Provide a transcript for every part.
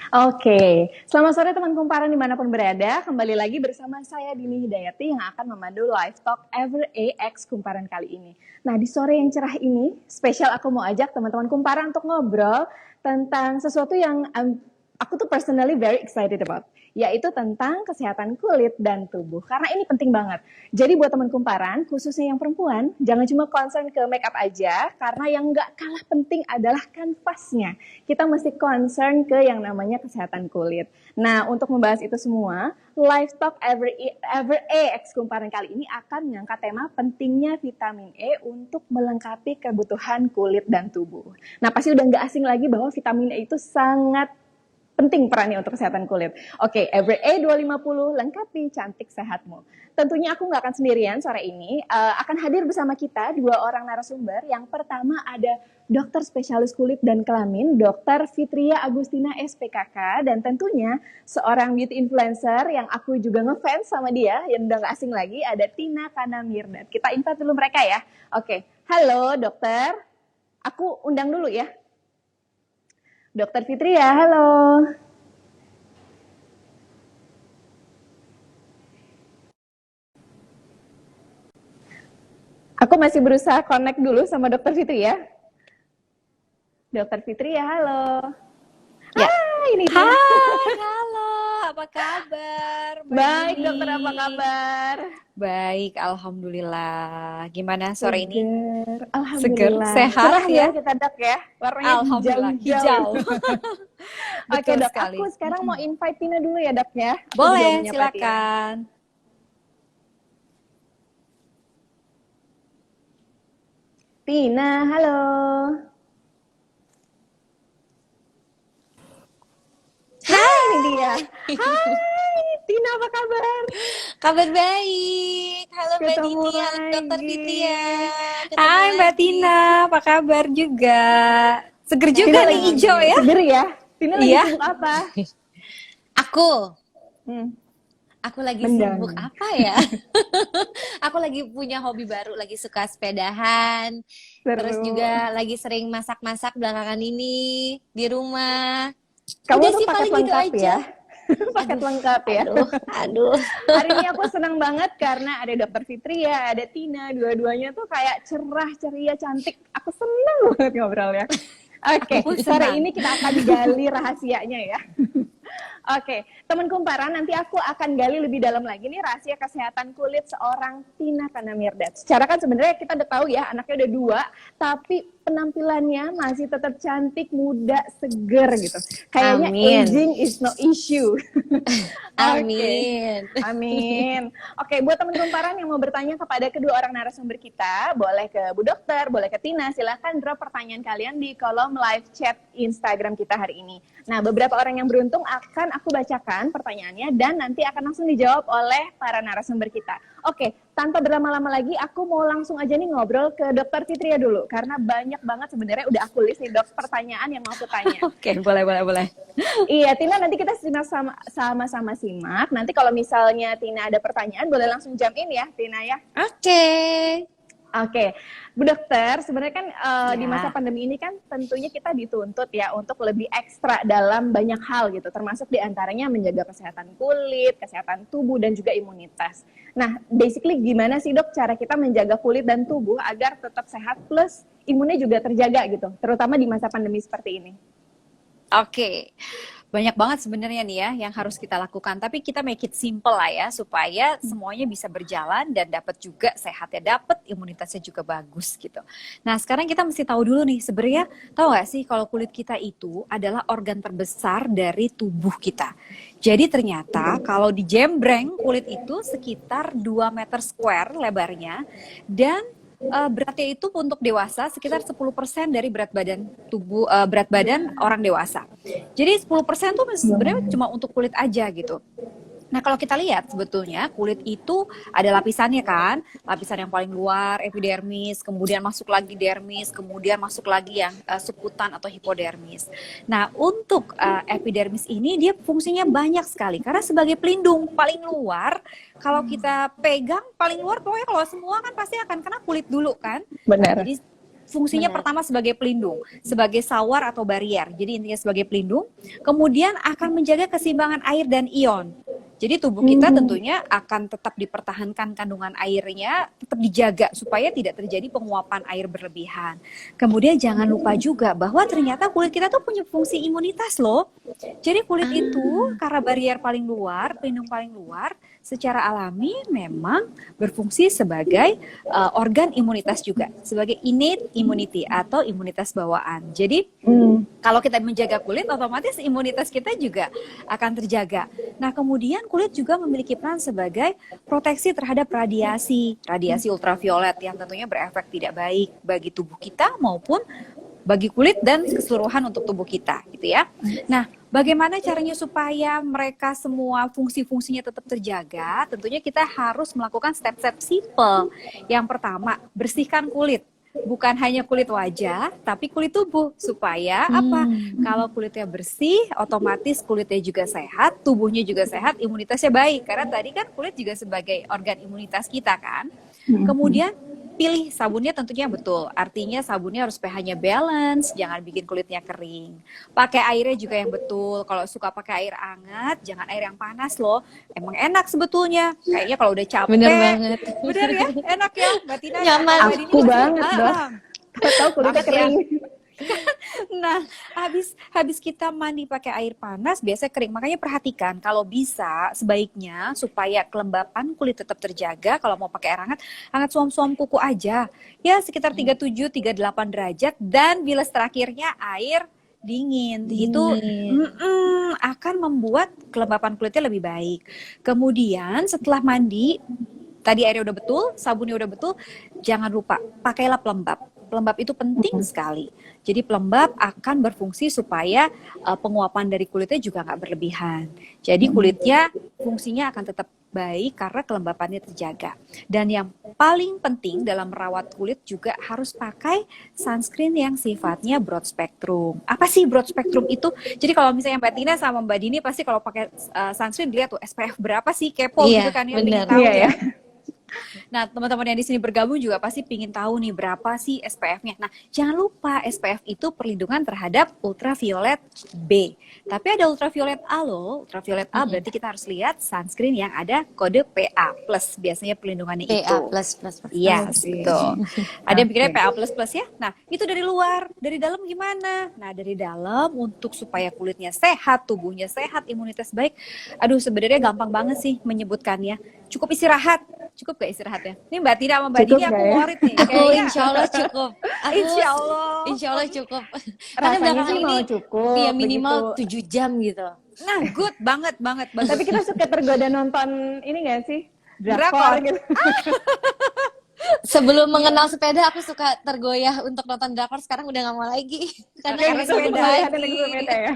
Oke, selamat sore teman kumparan dimanapun berada. Kembali lagi bersama saya Dini Hidayati yang akan memandu live talk Ever AX Kumparan kali ini. Nah, di sore yang cerah ini, spesial aku mau ajak teman-teman kumparan untuk ngobrol tentang sesuatu yang aku tuh personally very excited about, yaitu tentang kesehatan kulit dan tubuh. Karena ini penting banget. Jadi buat teman kumparan, khususnya yang perempuan, jangan cuma concern ke make up aja, karena yang nggak kalah penting adalah kanvasnya. Kita mesti concern ke yang namanya kesehatan kulit. Nah, untuk membahas itu semua, Live Talk Ever AX Kumparan kali ini akan mengangkat tema pentingnya vitamin E untuk melengkapi kebutuhan kulit dan tubuh. Nah, pasti udah nggak asing lagi bahwa vitamin E itu sangat penting perannya untuk kesehatan kulit. Oke, Ever A250, lengkapi cantik sehatmu. Tentunya aku nggak akan sendirian sore ini, akan hadir bersama kita dua orang narasumber. Yang pertama ada dokter spesialis kulit dan kelamin, Dr. Fitria Agustina SPKK, dan tentunya seorang beauty influencer yang aku juga ngefans sama dia, yang udah nggak asing lagi, ada Tina Kanamirdad. Kita invite dulu mereka ya. Oke, halo dokter, aku undang dulu ya. Dokter Fitria, halo. Aku masih berusaha connect dulu sama Dokter Fitria. Dokter Fitria, halo. Ya. Ini dia. Hai, halo. Apa kabar? Baik, dokter, apa kabar? Baik, alhamdulillah. Gimana sore ini? Alhamdulillah. Seger, sehat cerah ya? Kita dok ya. Warnanya alhamdulillah, hijau. Oke dok, sekali. aku sekarang mau invite Tina dulu ya dok ya. Aku boleh, silakan. Tina, halo. Hai, ini dia. Hai, Tina, apa kabar? Kabar baik. Halo Mbak Dini, halo Dokter Fitria. Hai Mbak Tina, apa kabar juga? Seger juga nih hijau ya? Seger ya? Tina lagi sibuk apa? Aku lagi sibuk apa ya? Aku lagi punya hobi baru, lagi suka sepedahan. Terus juga lagi sering masak-masak belakangan ini di rumah. Kamu tuh paket lengkap gitu ya? Paket lengkap ya? Aduh. Hari ini aku senang banget karena ada Dokter Fitria, ada Tina, dua-duanya tuh kayak cerah, ceria, cantik. Aku senang banget ngobrolnya. Oke, sore ini kita akan gali rahasianya ya. Oke, teman kumparan, nanti aku akan gali lebih dalam lagi nih rahasia kesehatan kulit seorang Tina Kanamirdad. Secara kan sebenarnya kita udah tahu ya, anaknya udah 2, tapi penampilannya masih tetap cantik, muda, seger gitu. Kayaknya aging is no issue. Amin. Amin. Oke, buat teman kumparan yang mau bertanya kepada kedua orang narasumber kita, boleh ke Bu Dokter, boleh ke Tina, silahkan drop pertanyaan kalian di kolom live chat Instagram kita hari ini. Nah, beberapa orang yang beruntung akan aku bacakan pertanyaannya dan nanti akan langsung dijawab oleh para narasumber kita. Oke, tanpa berlama-lama lagi, aku mau langsung aja nih ngobrol ke Dokter Fitria dulu, karena banyak banget sebenarnya udah aku list nih dok pertanyaan yang mau aku tanya. Oke, boleh. Iya, Tina, nanti kita sama-sama simak. Nanti kalau misalnya Tina ada pertanyaan, boleh langsung jump in ya, Tina ya. Oke, Bu Dokter, sebenarnya kan di masa pandemi ini kan tentunya kita dituntut ya untuk lebih ekstra dalam banyak hal gitu, termasuk diantaranya menjaga kesehatan kulit, kesehatan tubuh, dan juga imunitas. Nah, basically gimana sih dok cara kita menjaga kulit dan tubuh agar tetap sehat plus imunnya juga terjaga gitu, terutama di masa pandemi seperti ini? Oke. Banyak banget sebenarnya nih ya yang harus kita lakukan, tapi kita make it simple lah ya supaya semuanya bisa berjalan dan dapat juga sehatnya, dapat imunitasnya juga bagus gitu. Nah, sekarang kita mesti tahu dulu nih, sebenarnya tahu gak sih kalau kulit kita itu adalah organ terbesar dari tubuh kita. Jadi ternyata kalau dijembreng kulit itu sekitar 2 meter square lebarnya, dan beratnya itu untuk dewasa sekitar 10% dari berat badan tubuh, berat badan orang dewasa. Jadi 10% tuh sebenarnya cuma untuk kulit aja gitu. Nah, kalau kita lihat sebetulnya kulit itu ada lapisannya kan, lapisan yang paling luar epidermis, kemudian masuk lagi dermis, kemudian masuk lagi yang subkutan atau hipodermis. Nah, untuk epidermis ini dia fungsinya banyak sekali karena sebagai pelindung paling luar. Kalau kita pegang paling luar, pokoknya kalau semua kan pasti akan kena kulit dulu kan. Benar. Nah, jadi Fungsinya Benar. pertama sebagai pelindung, sebagai sawar atau barrier. Jadi intinya sebagai pelindung. Kemudian akan menjaga keseimbangan air dan ion. Jadi tubuh kita tentunya akan tetap dipertahankan kandungan airnya, tetap dijaga supaya tidak terjadi penguapan air berlebihan. Kemudian jangan lupa juga bahwa ternyata kulit kita tuh punya fungsi imunitas loh. Jadi kulit itu karena barrier paling luar, pelindung paling luar, secara alami memang berfungsi sebagai organ imunitas juga, sebagai innate immunity atau imunitas bawaan. Jadi kalau kita menjaga kulit, otomatis imunitas kita juga akan terjaga. Nah, kemudian kulit juga memiliki peran sebagai proteksi terhadap radiasi ultraviolet yang tentunya berefek tidak baik bagi tubuh kita maupun bagi kulit dan keseluruhan untuk tubuh kita, gitu ya. Nah, bagaimana caranya supaya mereka semua fungsi-fungsinya tetap terjaga? Tentunya kita harus melakukan step-step simple. Yang pertama, bersihkan kulit. Bukan hanya kulit wajah, tapi kulit tubuh. Supaya apa? Kalau kulitnya bersih, otomatis kulitnya juga sehat, tubuhnya juga sehat, imunitasnya baik. Karena tadi kan kulit juga sebagai organ imunitas kita kan. Kemudian pilih sabunnya tentunya betul. Artinya sabunnya harus pH-nya balance, jangan bikin kulitnya kering. Pakai airnya juga yang betul. Kalau suka pakai air hangat, jangan air yang panas loh. Emang enak sebetulnya. Kayaknya kalau udah capek. Bener banget. Bener ya? Enak ya, Mbak Tina. Nyaman. Mbak Dini Aku pasti- banget, Dok. Tahu kulitnya Bagus ya. kering. Nah, habis kita mandi pakai air panas, biasanya kering. Makanya perhatikan, kalau bisa sebaiknya supaya kelembapan kulit tetap terjaga, kalau mau pakai air hangat, hangat suam-suam kuku aja. Ya, sekitar 37, 38 derajat. Dan bilas terakhirnya air dingin. Itu akan membuat kelembapan kulitnya lebih baik. Kemudian setelah mandi, tadi airnya udah betul, sabunnya udah betul, jangan lupa pakailah pelembab. Pelembab itu penting sekali. Jadi pelembab akan berfungsi supaya penguapan dari kulitnya juga nggak berlebihan. Jadi kulitnya fungsinya akan tetap baik karena kelembapannya terjaga. Dan yang paling penting dalam merawat kulit juga harus pakai sunscreen yang sifatnya broad spectrum. Apa sih broad spectrum itu? Jadi kalau misalnya Mbak Tina sama Mbak Dini pasti kalau pakai sunscreen dilihat tuh SPF berapa sih, kepo Iya, gitu kan ya, benar. pengen tahu Iya, ya. ya. Nah, teman-teman yang di sini bergabung juga pasti pingin tahu nih berapa sih SPF-nya. Nah, jangan lupa SPF itu perlindungan terhadap ultraviolet B. Tapi ada ultraviolet A loh. Ultraviolet A berarti kita harus lihat sunscreen yang ada kode PA+. Biasanya perlindungannya itu. PA+++. Iya, Oke. betul. Ada yang pikirnya Oke. PA++ ya. Nah, itu dari luar. Dari dalam gimana? Nah, dari dalam untuk supaya kulitnya sehat, tubuhnya sehat, imunitas baik. Aduh, sebenarnya gampang banget sih menyebutkannya. Cukup istirahat. Cukup gak istirahatnya? Ini Mbak Tina sama Mbak Cukup Dini aku nggak ya? worried nih. Aku Kayaknya insya Allah cukup. Aku Insya Allah. Insya Allah cukup. Karena Rasanya belakangan sih ini mau cukup. ya minimal begitu. 7 jam gitu. Nah, good banget. Bagus. Tapi kita suka tergoda nonton ini nggak sih? Drakor. Drakor gitu. Sebelum mengenal sepeda aku suka tergoyah untuk nonton drakor, sekarang udah gak mau lagi. Karena Karena bisa sepeda berbagi. Naik sepeda ya.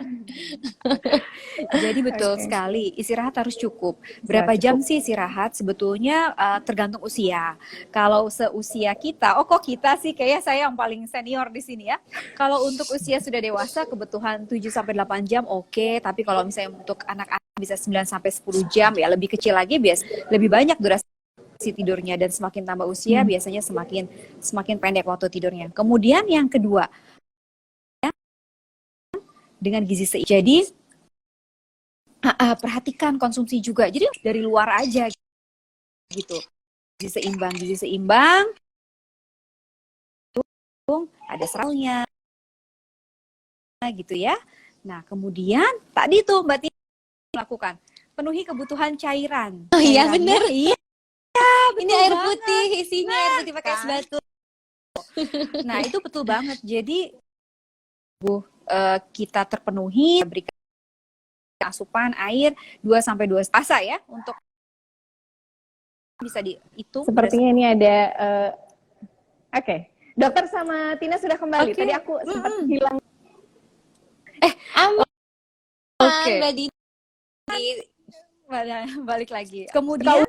Jadi betul Oke. sekali, istirahat harus cukup. Berapa jam sih istirahat? Sebetulnya tergantung usia. Kalau seusia kita, oh kok kita sih, kayaknya saya yang paling senior di sini ya. Kalau untuk usia sudah dewasa, kebutuhan 7-8 jam oke. Tapi kalau misalnya untuk anak-anak bisa 9-10 jam, ya lebih kecil lagi, lebih banyak durasi tidurnya. Dan semakin tambah usia, biasanya semakin pendek waktu tidurnya. Kemudian yang kedua, dengan gizi seimbang. Jadi perhatikan konsumsi juga. Jadi dari luar aja gitu. Gizi seimbang. Ada seraunya gitu ya. Nah, kemudian tadi tuh Mbak Tina lakukan penuhi kebutuhan cairan. Oh iya Cairannya, bener. Iya. Ini air putih isinya, air putih pakai es kan. batu. Nah, itu betul banget. Jadi kita terpenuhi, berikan asupan air 2-2 asa ya untuk bisa dihitung. Sepertinya ini ada oke. Dokter sama Tina sudah kembali. Oke. Tadi aku sempat hilang. Aman, Oke. Mbak Dini. Balik lagi. Kemudian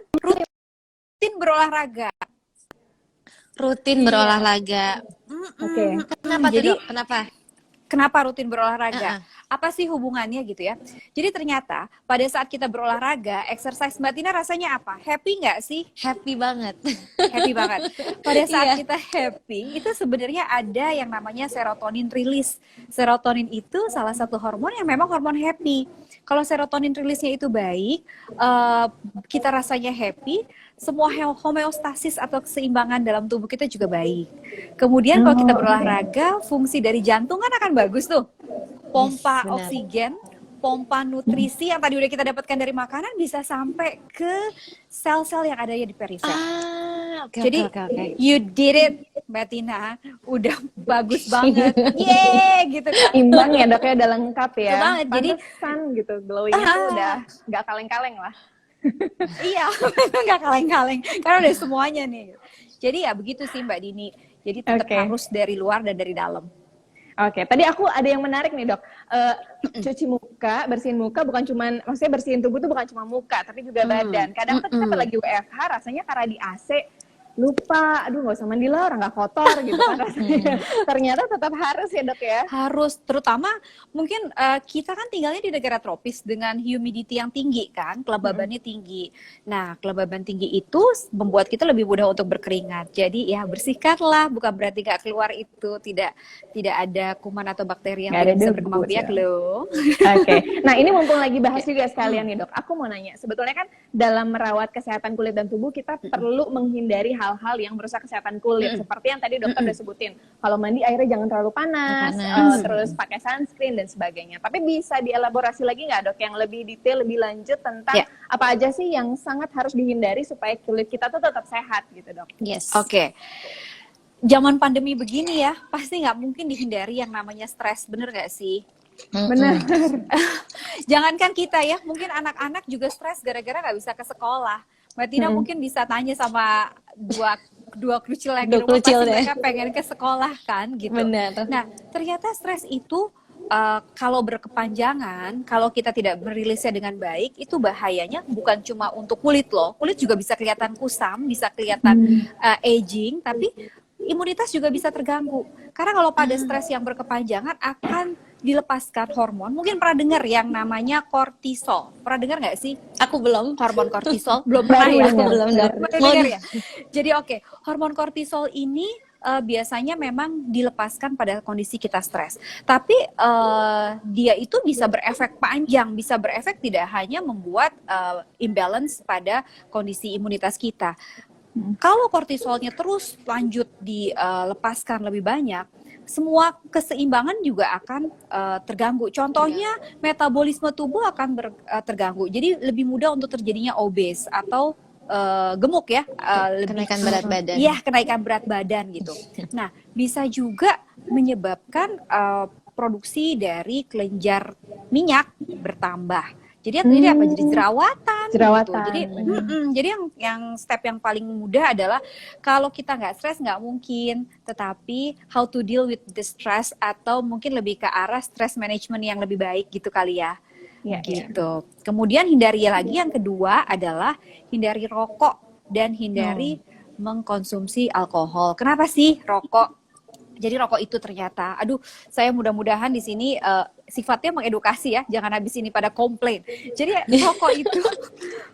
rutin berolahraga. Rutin berolahraga. Oke. Kenapa tuh, Jadi Dok? Kenapa? kenapa rutin berolahraga? apa sih hubungannya gitu ya. Jadi ternyata pada saat kita berolahraga, exercise, Mbak Tina rasanya apa? Happy nggak sih? Happy banget. Happy banget. Pada saat Iya. kita happy, itu sebenarnya ada yang namanya serotonin release. Serotonin itu salah satu hormon yang memang hormon happy. Kalau serotonin rilisnya itu baik, kita rasanya happy, semua homeostasis atau keseimbangan dalam tubuh kita juga baik. Kemudian kalau kita berolahraga, fungsi dari jantung kan akan bagus tuh. Pompa Yes, benar. oksigen, pompa nutrisi yang tadi udah kita dapatkan dari makanan bisa sampai ke sel-sel yang ada di perifer. Oke, Jadi oke, oke. you did it, Mbak Tina, udah bagus banget, yeay gitu kan. Imbang ya dok ya, udah lengkap ya. Betul banget, jadi- Pantesan gitu, glowingnya tuh udah nggak kaleng-kaleng lah. Iya, nggak kaleng-kaleng, karena udah semuanya nih. Jadi ya begitu sih Mbak Dini, jadi tetap Oke. harus dari luar dan dari dalam. Oke, tadi aku ada yang menarik nih dok. Cuci muka, bersihin muka bukan cuman, maksudnya bersihin tubuh tuh bukan cuma muka, tapi juga badan. Kadang tuh kita lagi WFH, rasanya karena di AC, lupa, aduh nggak usah mandi lah, orang nggak kotor gitu kan rasanya. Ternyata tetap harus ya dok ya. Harus, terutama mungkin kita kan tinggalnya di negara tropis dengan humidity yang tinggi kan, kelembabannya tinggi. Nah, kelembaban tinggi itu membuat kita lebih mudah untuk berkeringat. Jadi ya bersihkanlah, bukan berarti nggak keluar itu, tidak ada kuman atau bakteri yang Nggak ada tidak bisa debu, berkembang biak ya. loh. Oke, nah ini mumpung lagi bahas juga sekalian nih dok, aku mau nanya, sebetulnya kan dalam merawat kesehatan kulit dan tubuh kita perlu menghindari hal-hal yang merusak kesehatan kulit, seperti yang tadi dokter udah sebutin, kalau mandi airnya jangan terlalu panas, terus pakai sunscreen dan sebagainya. Tapi bisa dielaborasi lagi nggak dok, yang lebih detail, lebih lanjut tentang Ya. apa aja sih yang sangat harus dihindari supaya kulit kita tuh tetap sehat gitu dok? Yes. Oke. Zaman pandemi begini ya, pasti nggak mungkin dihindari yang namanya stres, bener nggak sih? Benar. Jangankan kita ya, mungkin anak-anak juga stres gara-gara nggak bisa ke sekolah. Mbak Tina mungkin bisa tanya sama dua kerucil yang di Dua rumah, kerucil pasti deh. mereka pengen ke sekolah kan gitu. Benar. Nah, ternyata stres itu kalau berkepanjangan, kalau kita tidak merilisnya dengan baik, itu bahayanya bukan cuma untuk kulit loh. Kulit juga bisa kelihatan kusam, bisa kelihatan aging, tapi imunitas juga bisa terganggu. Karena kalau pada stres yang berkepanjangan akan dilepaskan hormon. Mungkin pernah dengar yang namanya kortisol. Pernah dengar nggak sih? Aku belum. Hormon kortisol belum pernah ya? Aku belum dok. Baru dengar ya. Jadi oke, hormon kortisol ini biasanya memang dilepaskan pada kondisi kita stres. Tapi dia itu bisa berefek panjang, bisa berefek tidak hanya membuat imbalance pada kondisi imunitas kita. Kalau kortisolnya terus lanjut dilepaskan lebih banyak, semua keseimbangan juga akan terganggu. Contohnya metabolisme tubuh akan terganggu. Jadi lebih mudah untuk terjadinya obes atau gemuk ya, Kenaikan berat badan. Iya, kenaikan berat badan gitu. Nah, bisa juga menyebabkan produksi dari kelenjar minyak bertambah. Jadi apa? Jadi jerawatan. Jerawatan. Gitu. Jadi yang step yang paling mudah adalah kalau kita nggak stres nggak mungkin, tetapi how to deal with the stress atau mungkin lebih ke arah stress management yang lebih baik gitu kali ya. Iya, Gitu. Kemudian hindari lagi yang kedua adalah hindari rokok dan hindari mengkonsumsi alkohol. Kenapa sih rokok? Jadi rokok itu ternyata, aduh, saya mudah-mudahan di sini sifatnya mengedukasi ya, jangan habis ini pada komplain. Jadi rokok itu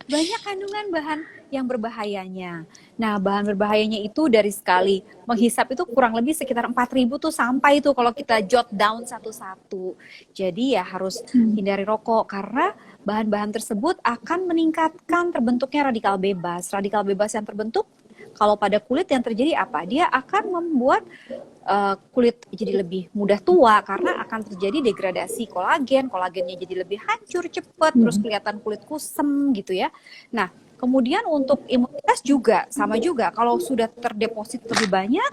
banyak kandungan bahan yang berbahayanya. Nah, bahan berbahayanya itu dari sekali menghisap itu kurang lebih sekitar 4.000 tuh sampai itu kalau kita jot down satu-satu. Jadi ya harus hindari rokok karena bahan-bahan tersebut akan meningkatkan terbentuknya radikal bebas. Radikal bebas yang terbentuk kalau pada kulit yang terjadi apa? Dia akan membuat kulit jadi lebih mudah tua karena akan terjadi degradasi kolagen, kolagennya jadi lebih hancur cepat, terus kelihatan kulit kusem gitu ya. Nah, kemudian untuk imunitas juga sama juga, kalau sudah terdeposit lebih banyak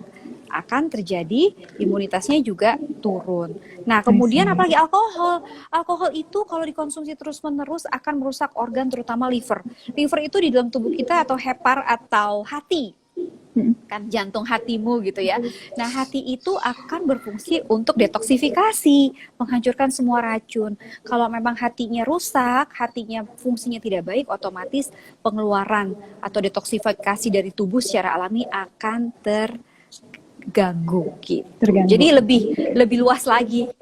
akan terjadi imunitasnya juga turun. Nah, kemudian apalagi alkohol. Alkohol itu kalau dikonsumsi terus-menerus akan merusak organ terutama liver. Liver itu di dalam tubuh kita atau hepar atau hati. Kan jantung hatimu gitu ya. Nah, hati itu akan berfungsi untuk detoksifikasi, menghancurkan semua racun. Kalau memang hatinya rusak, hatinya fungsinya tidak baik, otomatis pengeluaran atau detoksifikasi dari tubuh secara alami akan terganggu gitu. Terganggu. Jadi lebih luas lagi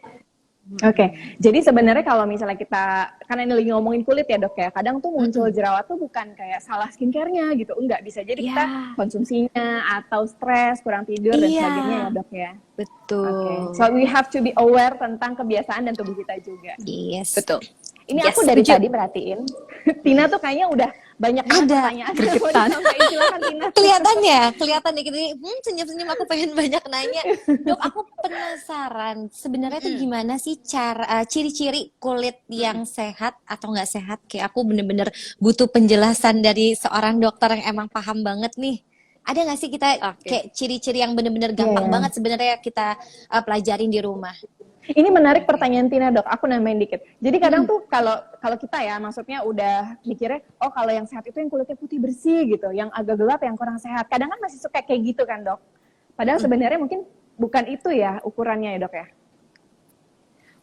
Oke, jadi sebenarnya kalau misalnya kita, karena ini lagi ngomongin kulit ya dok ya, kadang tuh muncul jerawat tuh bukan kayak salah skincare-nya gitu, enggak, bisa jadi kita Ya, konsumsinya atau stres, kurang tidur dan iya, sebagainya ya dok ya. Oke, betul. so we have to be aware tentang kebiasaan dan tubuh kita juga. Yes. Betul. Ini Yes, aku dari setuju. tadi perhatiin, Tina tuh kayaknya udah banyak banget Ada, pertanyaan yang mau disampaikan, silakan Tina. Kelihatan deh gitu. Senyum-senyum aku pengen banyak nanya. Dok, aku penasaran sebenarnya tuh gimana sih cara ciri-ciri kulit yang sehat atau nggak sehat? Kayak aku bener-bener butuh penjelasan dari seorang dokter yang emang paham banget nih. Ada nggak sih kita Oke. kayak ciri-ciri yang bener-bener Iya, gampang iya. banget sebenarnya kita pelajarin di rumah? Ini menarik pertanyaan Tina dok, aku nambahin dikit. Jadi kadang tuh kalau kita ya, maksudnya udah mikirnya, oh kalau yang sehat itu yang kulitnya putih bersih gitu, yang agak gelap yang kurang sehat. Kadang kan masih suka kayak gitu kan dok. Padahal sebenarnya mungkin bukan itu ya ukurannya ya dok ya.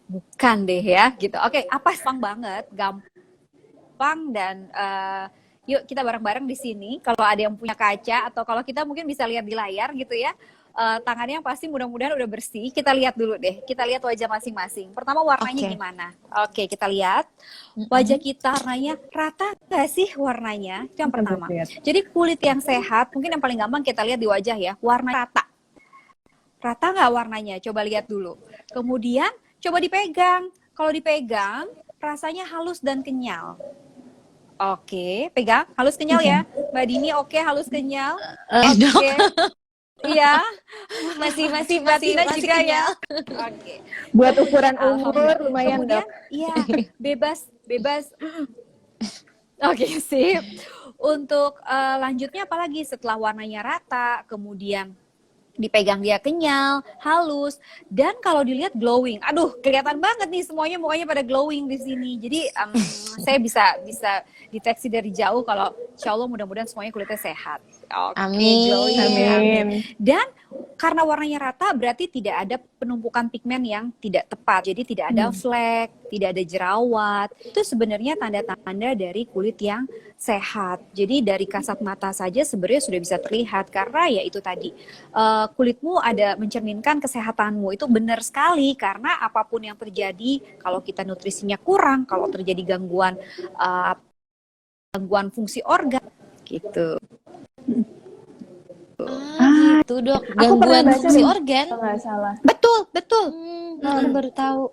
Bukan deh ya, gitu. Oke, apa banget, gampang dan yuk kita bareng-bareng di sini. Kalau ada yang punya kaca atau kalau kita mungkin bisa lihat di layar gitu ya. Tangannya yang pasti mudah-mudahan udah bersih. Kita lihat dulu deh. Kita lihat wajah masing-masing. Pertama warnanya Oke. gimana? Oke, kita lihat wajah kita warnanya rata nggak sih warnanya? Itu yang pertama. Lihat. Jadi kulit yang sehat, mungkin yang paling gampang kita lihat di wajah ya, warna rata. Rata nggak warnanya? Coba lihat dulu. Kemudian coba dipegang. Kalau dipegang, rasanya halus dan kenyal. Oke, pegang. Halus kenyal ya. Mbak Dini oke, halus kenyal. Dok, Oke. Iya, masih Mbak Tina masih juga ya. kenyal. Oke. Buat ukuran umur Alhamdulillah. lumayan Kemudian, dok. iya, bebas. Oke, sip. Untuk lanjutnya apalagi setelah warnanya rata, kemudian dipegang dia kenyal, halus, dan kalau dilihat glowing. Aduh, kelihatan banget nih semuanya mukanya pada glowing di sini. Jadi saya bisa deteksi dari jauh kalau insya Allah mudah-mudahan semuanya kulitnya sehat. Oke, Amin. glowing. Amin. Dan karena warnanya rata berarti tidak ada penumpukan pigmen yang tidak tepat. Jadi tidak ada flek, tidak ada jerawat. Itu sebenarnya tanda-tanda dari kulit yang sehat. Jadi dari kasat mata saja sebenarnya sudah bisa terlihat karena ya itu tadi kulitmu ada mencerminkan kesehatanmu. Itu benar sekali karena apapun yang terjadi kalau kita nutrisinya kurang, kalau terjadi gangguan fungsi organ gitu. Gitu dok, Aku pernah gangguan baca fungsi deh, organ. kalau nggak salah. Betul. Aku baru tahu.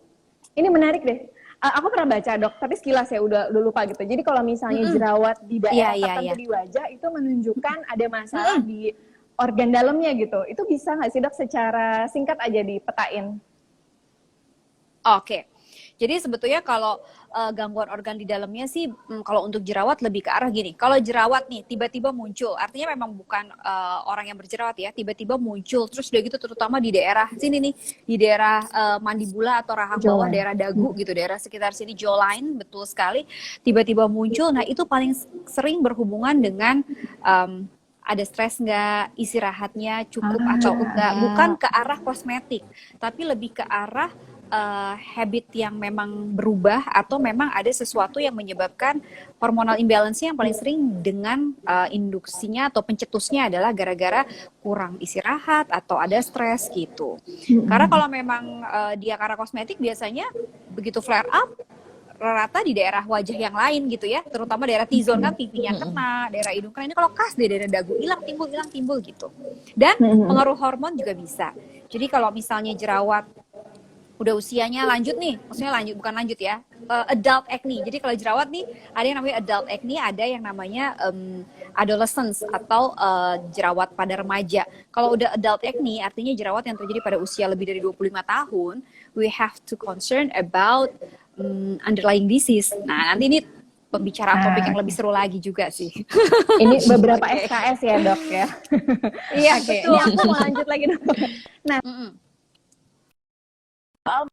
Ini menarik deh. Aku pernah baca dok, tapi sekilas ya udah lupa gitu. Jadi kalau misalnya jerawat di daerah Iya, tertentu iya. di wajah itu menunjukkan ada masalah di organ dalamnya gitu. Itu bisa nggak sih dok secara singkat aja dipetain? Oke. Jadi sebetulnya kalau gangguan organ di dalamnya sih kalau untuk jerawat lebih ke arah gini. Kalau jerawat nih tiba-tiba muncul, artinya memang bukan orang yang berjerawat ya, tiba-tiba muncul terus udah gitu terutama di daerah sini nih, di daerah mandibula atau rahang bawah, daerah dagu gitu, daerah sekitar sini jawline, betul sekali. Tiba-tiba muncul. Nah, itu paling sering berhubungan dengan ada stres nggak, istirahatnya cukup atau enggak, bukan ke arah kosmetik, tapi lebih ke arah habit yang memang berubah atau memang ada sesuatu yang menyebabkan hormonal imbalance yang paling sering dengan induksinya atau pencetusnya adalah gara-gara kurang istirahat atau ada stres gitu. Karena kalau memang dia karena kosmetik biasanya begitu flare up rata di daerah wajah yang lain gitu ya, terutama daerah T-zone kan pipinya kena, daerah hidung kena, ini kalau khas di daerah dagu hilang timbul gitu. Dan pengaruh hormon juga bisa. Jadi kalau misalnya jerawat udah usianya lanjut nih, maksudnya lanjut bukan lanjut ya, adult acne. Jadi kalau jerawat nih ada yang namanya adult acne, ada yang namanya adolescence atau jerawat pada remaja. Kalau udah adult acne artinya jerawat yang terjadi pada usia lebih dari 25 tahun, we have to concern about underlying disease. Nah, nanti ini pembicaraan topik yang lebih seru lagi juga sih. Ini beberapa SKS ya dok ya. Iya, Oke, betul. ini aku mau lanjut lagi dok. Nah, soal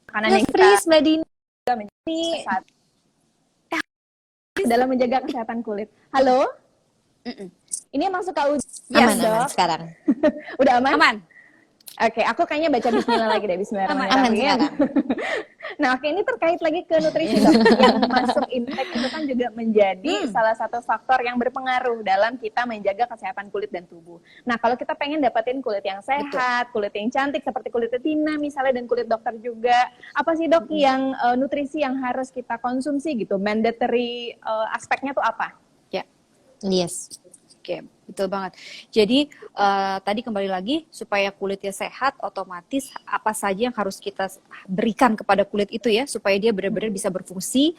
makanan yang kita Nge-freeze Mbak Dini. saat dalam menjaga kesehatan kulit. Halo? Ini emang suka ujian Aman dok? sekarang. Udah aman? Aman. Oke, aku kayaknya baca bismillah lagi deh, Aman bismillahirrahmanirrahim. sekarang. Nah, oke, ini terkait lagi ke nutrisi dok. Yang masuk intake itu kan juga menjadi salah satu faktor yang berpengaruh dalam kita menjaga kesehatan kulit dan tubuh. Nah, kalau kita pengen dapetin kulit yang Betul. sehat, kulit yang cantik seperti kulit Tina misalnya dan kulit dokter juga, apa sih dok yang nutrisi yang harus kita konsumsi gitu? Mandatory aspeknya tuh apa? Ya. Yes. Oke, betul banget. Jadi tadi kembali lagi supaya kulitnya sehat, otomatis apa saja yang harus kita berikan kepada kulit itu ya, supaya dia benar-benar bisa berfungsi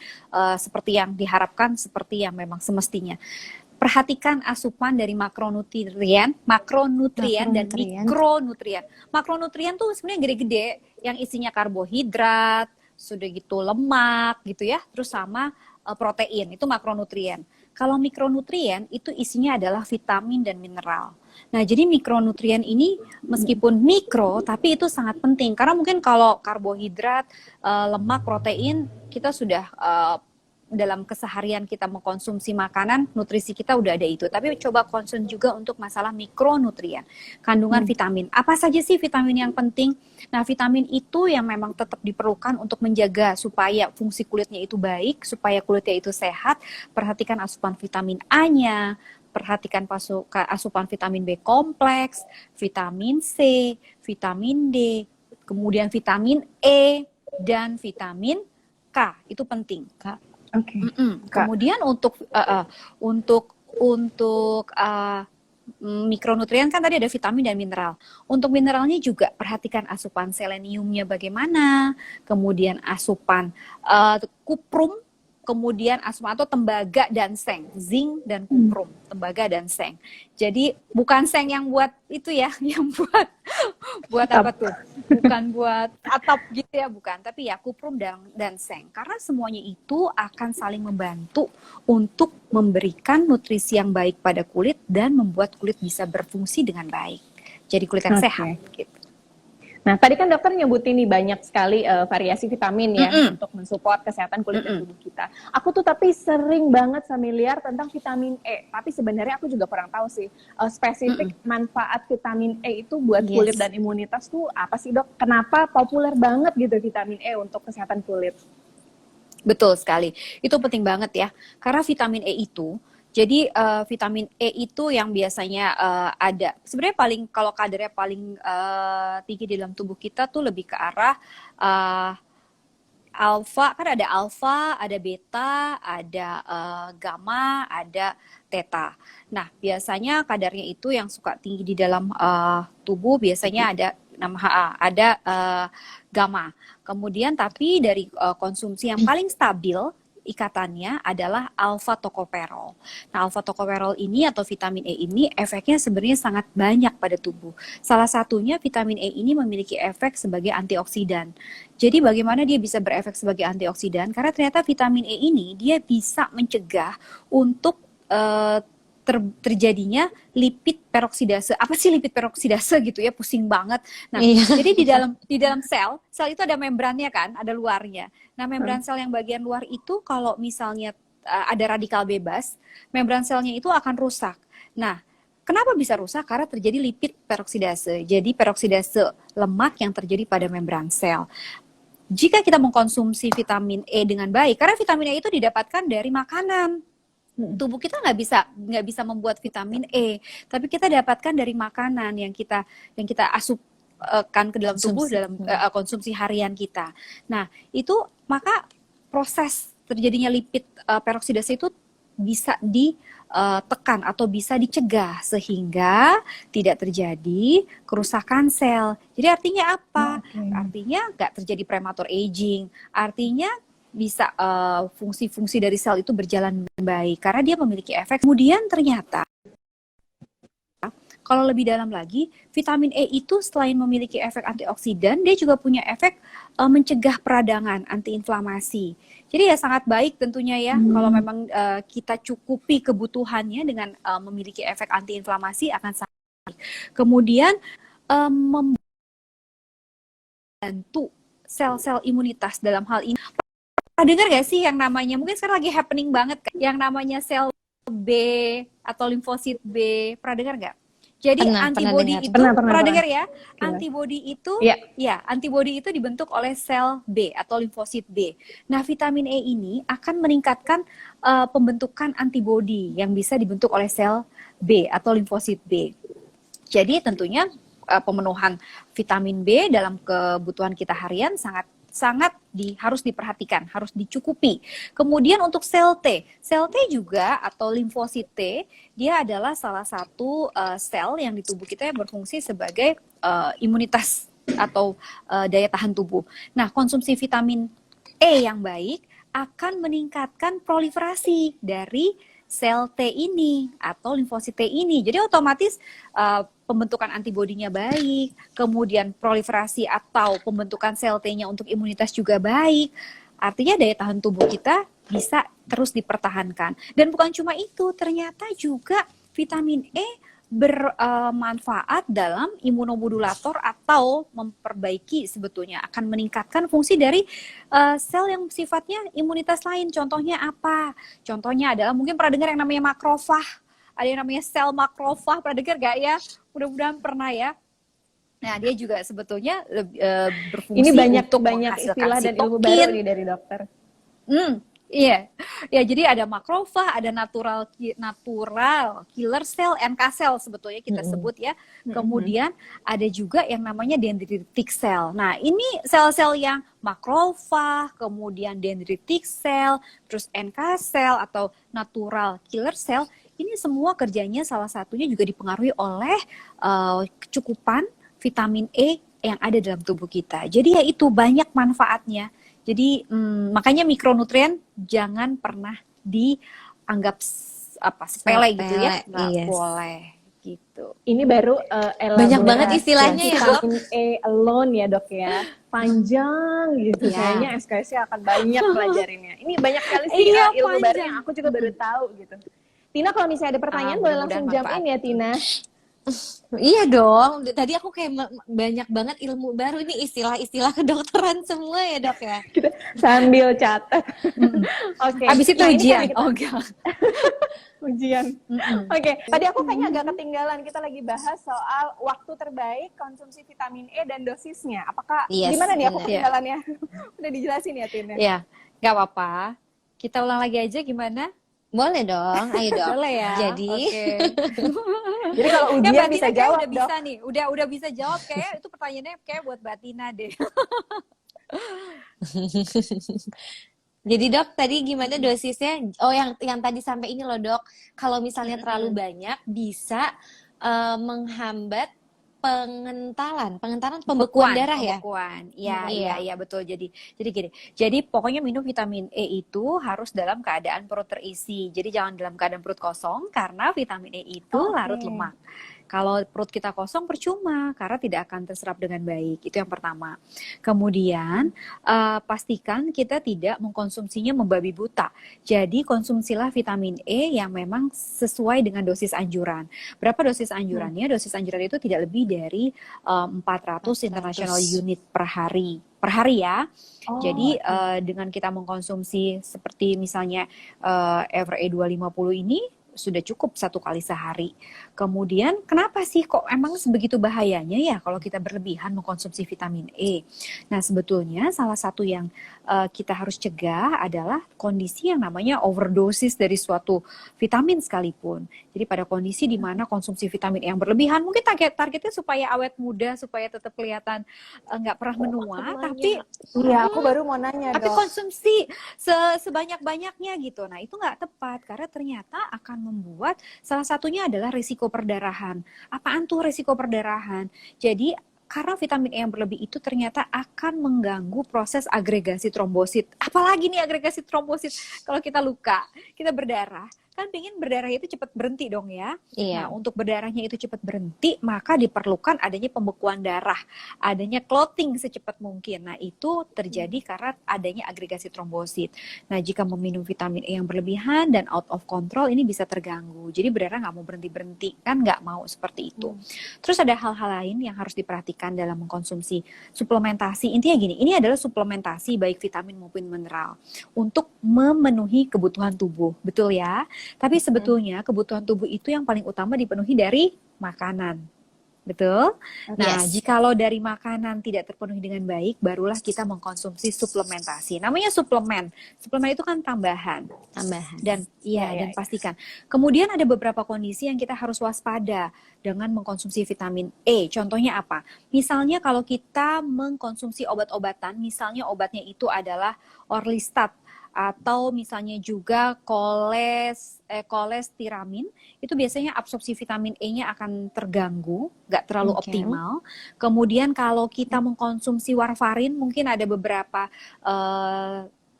seperti yang diharapkan, seperti yang memang semestinya. Perhatikan asupan dari makronutrien dan mikronutrien. Makronutrien tuh sebenarnya gede-gede, yang isinya karbohidrat, sudah gitu lemak gitu ya, terus sama protein, itu makronutrien. Kalau mikronutrien itu isinya adalah vitamin dan mineral. Nah, jadi mikronutrien ini meskipun mikro, tapi itu sangat penting. Karena mungkin kalau karbohidrat, lemak, protein, kita sudah dalam keseharian kita mengkonsumsi makanan, nutrisi kita udah ada itu. Tapi coba concern juga untuk masalah mikronutrien, kandungan vitamin. Apa saja sih vitamin yang penting? Nah, vitamin itu yang memang tetap diperlukan untuk menjaga supaya fungsi kulitnya itu baik, supaya kulitnya itu sehat. Perhatikan asupan vitamin A-nya, perhatikan asupan vitamin B kompleks, vitamin C, vitamin D, kemudian vitamin E, dan vitamin K. Itu penting. Oke. Kemudian untuk mikronutrien kan tadi ada vitamin dan mineral. Untuk mineralnya juga perhatikan asupan seleniumnya bagaimana, kemudian asupan kuprum, kemudian asupan atau tembaga dan seng, zinc dan kuprum, tembaga dan seng. Jadi bukan seng yang buat itu ya, yang buat apa tuh? Bukan buat atap gitu ya, bukan. Tapi ya kuprum dan seng. Karena semuanya itu akan saling membantu untuk memberikan nutrisi yang baik pada kulit dan membuat kulit bisa berfungsi dengan baik. Jadi kulit yang sehat gitu. Nah, tadi kan dokter nyebutin nih banyak sekali variasi vitamin ya untuk mensupport kesehatan kulit dan tubuh kita. Aku tuh tapi sering banget familiar tentang vitamin E, tapi sebenarnya aku juga kurang tahu sih spesifik manfaat vitamin E itu buat kulit dan imunitas tuh apa sih dok? Kenapa populer banget gitu vitamin E untuk kesehatan kulit? Betul sekali, itu penting banget ya, karena vitamin E itu jadi vitamin E itu yang biasanya ada. Sebenarnya kalau kadarnya paling tinggi di dalam tubuh kita tuh lebih ke arah alfa, kan ada alfa, ada beta, ada gamma, ada theta. Nah, biasanya kadarnya itu yang suka tinggi di dalam tubuh biasanya ada gamma. Kemudian tapi dari konsumsi yang paling stabil ikatannya adalah alfa tokoferol. Nah, alfa tokoferol ini atau vitamin E ini efeknya sebenarnya sangat banyak pada tubuh. Salah satunya vitamin E ini memiliki efek sebagai antioksidan. Jadi bagaimana dia bisa berefek sebagai antioksidan? Karena ternyata vitamin E ini dia bisa mencegah untuk terjadinya lipid peroksidase. Apa sih lipid peroksidase gitu ya? Pusing banget. Nah, jadi di dalam sel itu ada membrannya kan, ada luarnya. Nah, membran sel yang bagian luar itu kalau misalnya ada radikal bebas, membran selnya itu akan rusak. Nah, kenapa bisa rusak? Karena terjadi lipid peroksidase. Jadi peroksidase lemak yang terjadi pada membran sel. Jika kita mengkonsumsi vitamin E dengan baik, karena vitamin E itu didapatkan dari makanan. Tubuh kita nggak bisa membuat vitamin E, tapi kita dapatkan dari makanan yang kita asupkan ke dalam tubuh dalam konsumsi harian kita. Nah, itu maka proses terjadinya lipid peroksidase itu bisa ditekan atau bisa dicegah sehingga tidak terjadi kerusakan sel. Jadi artinya apa? Artinya nggak terjadi prematur aging. Artinya bisa fungsi-fungsi dari sel itu berjalan dengan baik karena dia memiliki efek. Kemudian ternyata kalau lebih dalam lagi, vitamin E itu selain memiliki efek antioksidan, dia juga punya efek mencegah peradangan, antiinflamasi. Jadi ya sangat baik tentunya ya kalau memang kita cukupi kebutuhannya dengan memiliki efek antiinflamasi akan sangat baik. Kemudian membantu sel-sel imunitas dalam hal ini. Dengar gak sih yang namanya, mungkin sekarang lagi happening banget kan, yang namanya sel B atau limfosit B, pernah dengar gak? Jadi Pernah antibody dengar. itu Pernah. dengar ya? Gimana? Antibody itu Iya. ya, antibody itu dibentuk oleh sel B atau limfosit B. Nah, vitamin E ini akan meningkatkan pembentukan antibody yang bisa dibentuk oleh sel B atau limfosit B. Jadi tentunya pemenuhan vitamin B dalam kebutuhan kita harian sangat harus diperhatikan, harus dicukupi. Kemudian untuk sel T juga atau limfosit T, dia adalah salah satu sel yang di tubuh kita yang berfungsi sebagai imunitas atau daya tahan tubuh. Nah, konsumsi vitamin E yang baik akan meningkatkan proliferasi dari sel T ini atau limfosit T ini. Jadi otomatis pembentukan antibodinya baik, kemudian proliferasi atau pembentukan sel T-nya untuk imunitas juga baik. Artinya daya tahan tubuh kita bisa terus dipertahankan. Dan bukan cuma itu, ternyata juga vitamin E bermanfaat dalam imunomodulator atau memperbaiki sebetulnya akan meningkatkan fungsi dari sel yang sifatnya imunitas lain. Contohnya apa? Contohnya adalah mungkin pernah dengar yang namanya makrofag. Ada yang namanya sel makrofag, pernah dengar gak ya? Mudah-mudahan pernah ya. Nah, dia juga sebetulnya berfungsi Ini untuk banyak menghasilkan istilah dan ilmu sitokin. baru nih dari dokter. Iya, ya jadi ada makrofag, ada natural killer cell, NK cell sebetulnya kita sebut ya. Kemudian ada juga yang namanya dendritic cell. Nah, ini sel-sel yang makrofag, kemudian dendritic cell, terus NK cell atau natural killer cell. Ini semua kerjanya salah satunya juga dipengaruhi oleh kecukupan vitamin E yang ada dalam tubuh kita. Jadi ya itu banyak manfaatnya. Jadi makanya mikronutrien jangan pernah dianggap sepele gitu ya, nggak boleh gitu. Ini baru Banyak banget istilahnya ya, Dok. Vitamin E alone ya, Dok ya. Panjang gitu. Ya. Kayaknya SKSI akan banyak pelajarinnya. Ini banyak sekali sih Iya, ilmu baru panjang. yang aku juga baru tahu gitu. Tina, kalau misalnya ada pertanyaan boleh langsung jump in ya, Tina. Iya dong, tadi aku kayak banyak banget ilmu baru, ini istilah-istilah kedokteran semua ya dok ya. Kita sambil catat. Oke. Habis itu Nah, ini ujian. kan kita- Oh enggak. ujian. Oke, tadi aku kayaknya agak ketinggalan. Kita lagi bahas soal waktu terbaik konsumsi vitamin E dan dosisnya. Apakah Yes, gimana nih aku benar. ketinggalannya? Udah dijelasin ya, Tina? Ya, nggak apa-apa. Kita ulang lagi aja gimana? Boleh dong, ayo dok. Boleh ya. Jadi, Oke. Jadi kalau Ya, ujian Mbak bisa Tina kayak jawab, udah Dok. bisa nih. Udah bisa jawab kayak itu pertanyaannya kayak buat Mbak Tina deh. jadi dok tadi gimana dosisnya? Oh yang tadi sampai ini loh dok, kalau misalnya terlalu banyak bisa menghambat pengentalan pembekuan darah ya. Pembekuan. Iya, Iya. iya, betul. Jadi gini. Jadi pokoknya minum vitamin E itu harus dalam keadaan perut terisi. Jadi jangan dalam keadaan perut kosong karena vitamin E itu Oke. larut lemak. Kalau perut kita kosong percuma karena tidak akan terserap dengan baik. Itu yang pertama. Kemudian pastikan kita tidak mengkonsumsinya membabi buta. Jadi konsumsilah vitamin E yang memang sesuai dengan dosis anjuran. Berapa dosis anjurannya? Dosis anjuran itu tidak lebih dari 400 international unit per hari. Per hari ya. Jadi dengan kita mengkonsumsi seperti misalnya Evere 250 ini sudah cukup 1 kali sehari. Kemudian kenapa sih kok emang sebegitu bahayanya ya kalau kita berlebihan mengkonsumsi vitamin E? Nah sebetulnya salah satu yang kita harus cegah adalah kondisi yang namanya overdosis dari suatu vitamin sekalipun. Jadi pada kondisi di mana konsumsi vitamin E yang berlebihan, mungkin targetnya supaya awet muda, supaya tetap kelihatan nggak pernah menua, tapi Iya, aku baru mau nanya, tapi Dok. konsumsi sebanyak-banyaknya gitu. Nah, itu nggak tepat karena ternyata akan membuat salah satunya adalah risiko perdarahan. Apaan tuh risiko perdarahan? Jadi karena vitamin E yang berlebih itu ternyata akan mengganggu proses agregasi trombosit. Apalagi nih agregasi trombosit kalau kita luka, kita berdarah. Kan pengen berdarah itu cepat berhenti dong ya. Iya. Nah, untuk berdarahnya itu cepat berhenti, maka diperlukan adanya pembekuan darah, adanya clotting secepat mungkin. Nah, itu terjadi karena adanya agregasi trombosit. Nah, jika meminum vitamin E yang berlebihan dan out of control, ini bisa terganggu. Jadi berdarah nggak mau berhenti-berhenti, kan nggak mau seperti itu. Terus ada hal-hal lain yang harus diperhatikan dalam mengkonsumsi suplementasi. Intinya gini, ini adalah suplementasi baik vitamin maupun mineral untuk memenuhi kebutuhan tubuh. Betul ya? Tapi sebetulnya kebutuhan tubuh itu yang paling utama dipenuhi dari makanan. Betul? Nah, Yes. jikalau dari makanan tidak terpenuhi dengan baik, barulah kita mengkonsumsi suplementasi. Namanya suplemen. Suplemen itu kan tambahan. Tambahan. Dan Ya, dan ya. pastikan. Kemudian ada beberapa kondisi yang kita harus waspada dengan mengkonsumsi vitamin E. Contohnya apa? Misalnya kalau kita mengkonsumsi obat-obatan, misalnya obatnya itu adalah Orlistat atau misalnya juga kolestiramin, itu biasanya absorpsi vitamin E-nya akan terganggu, nggak terlalu Oke. optimal. Kemudian kalau kita mengkonsumsi warfarin, mungkin ada beberapa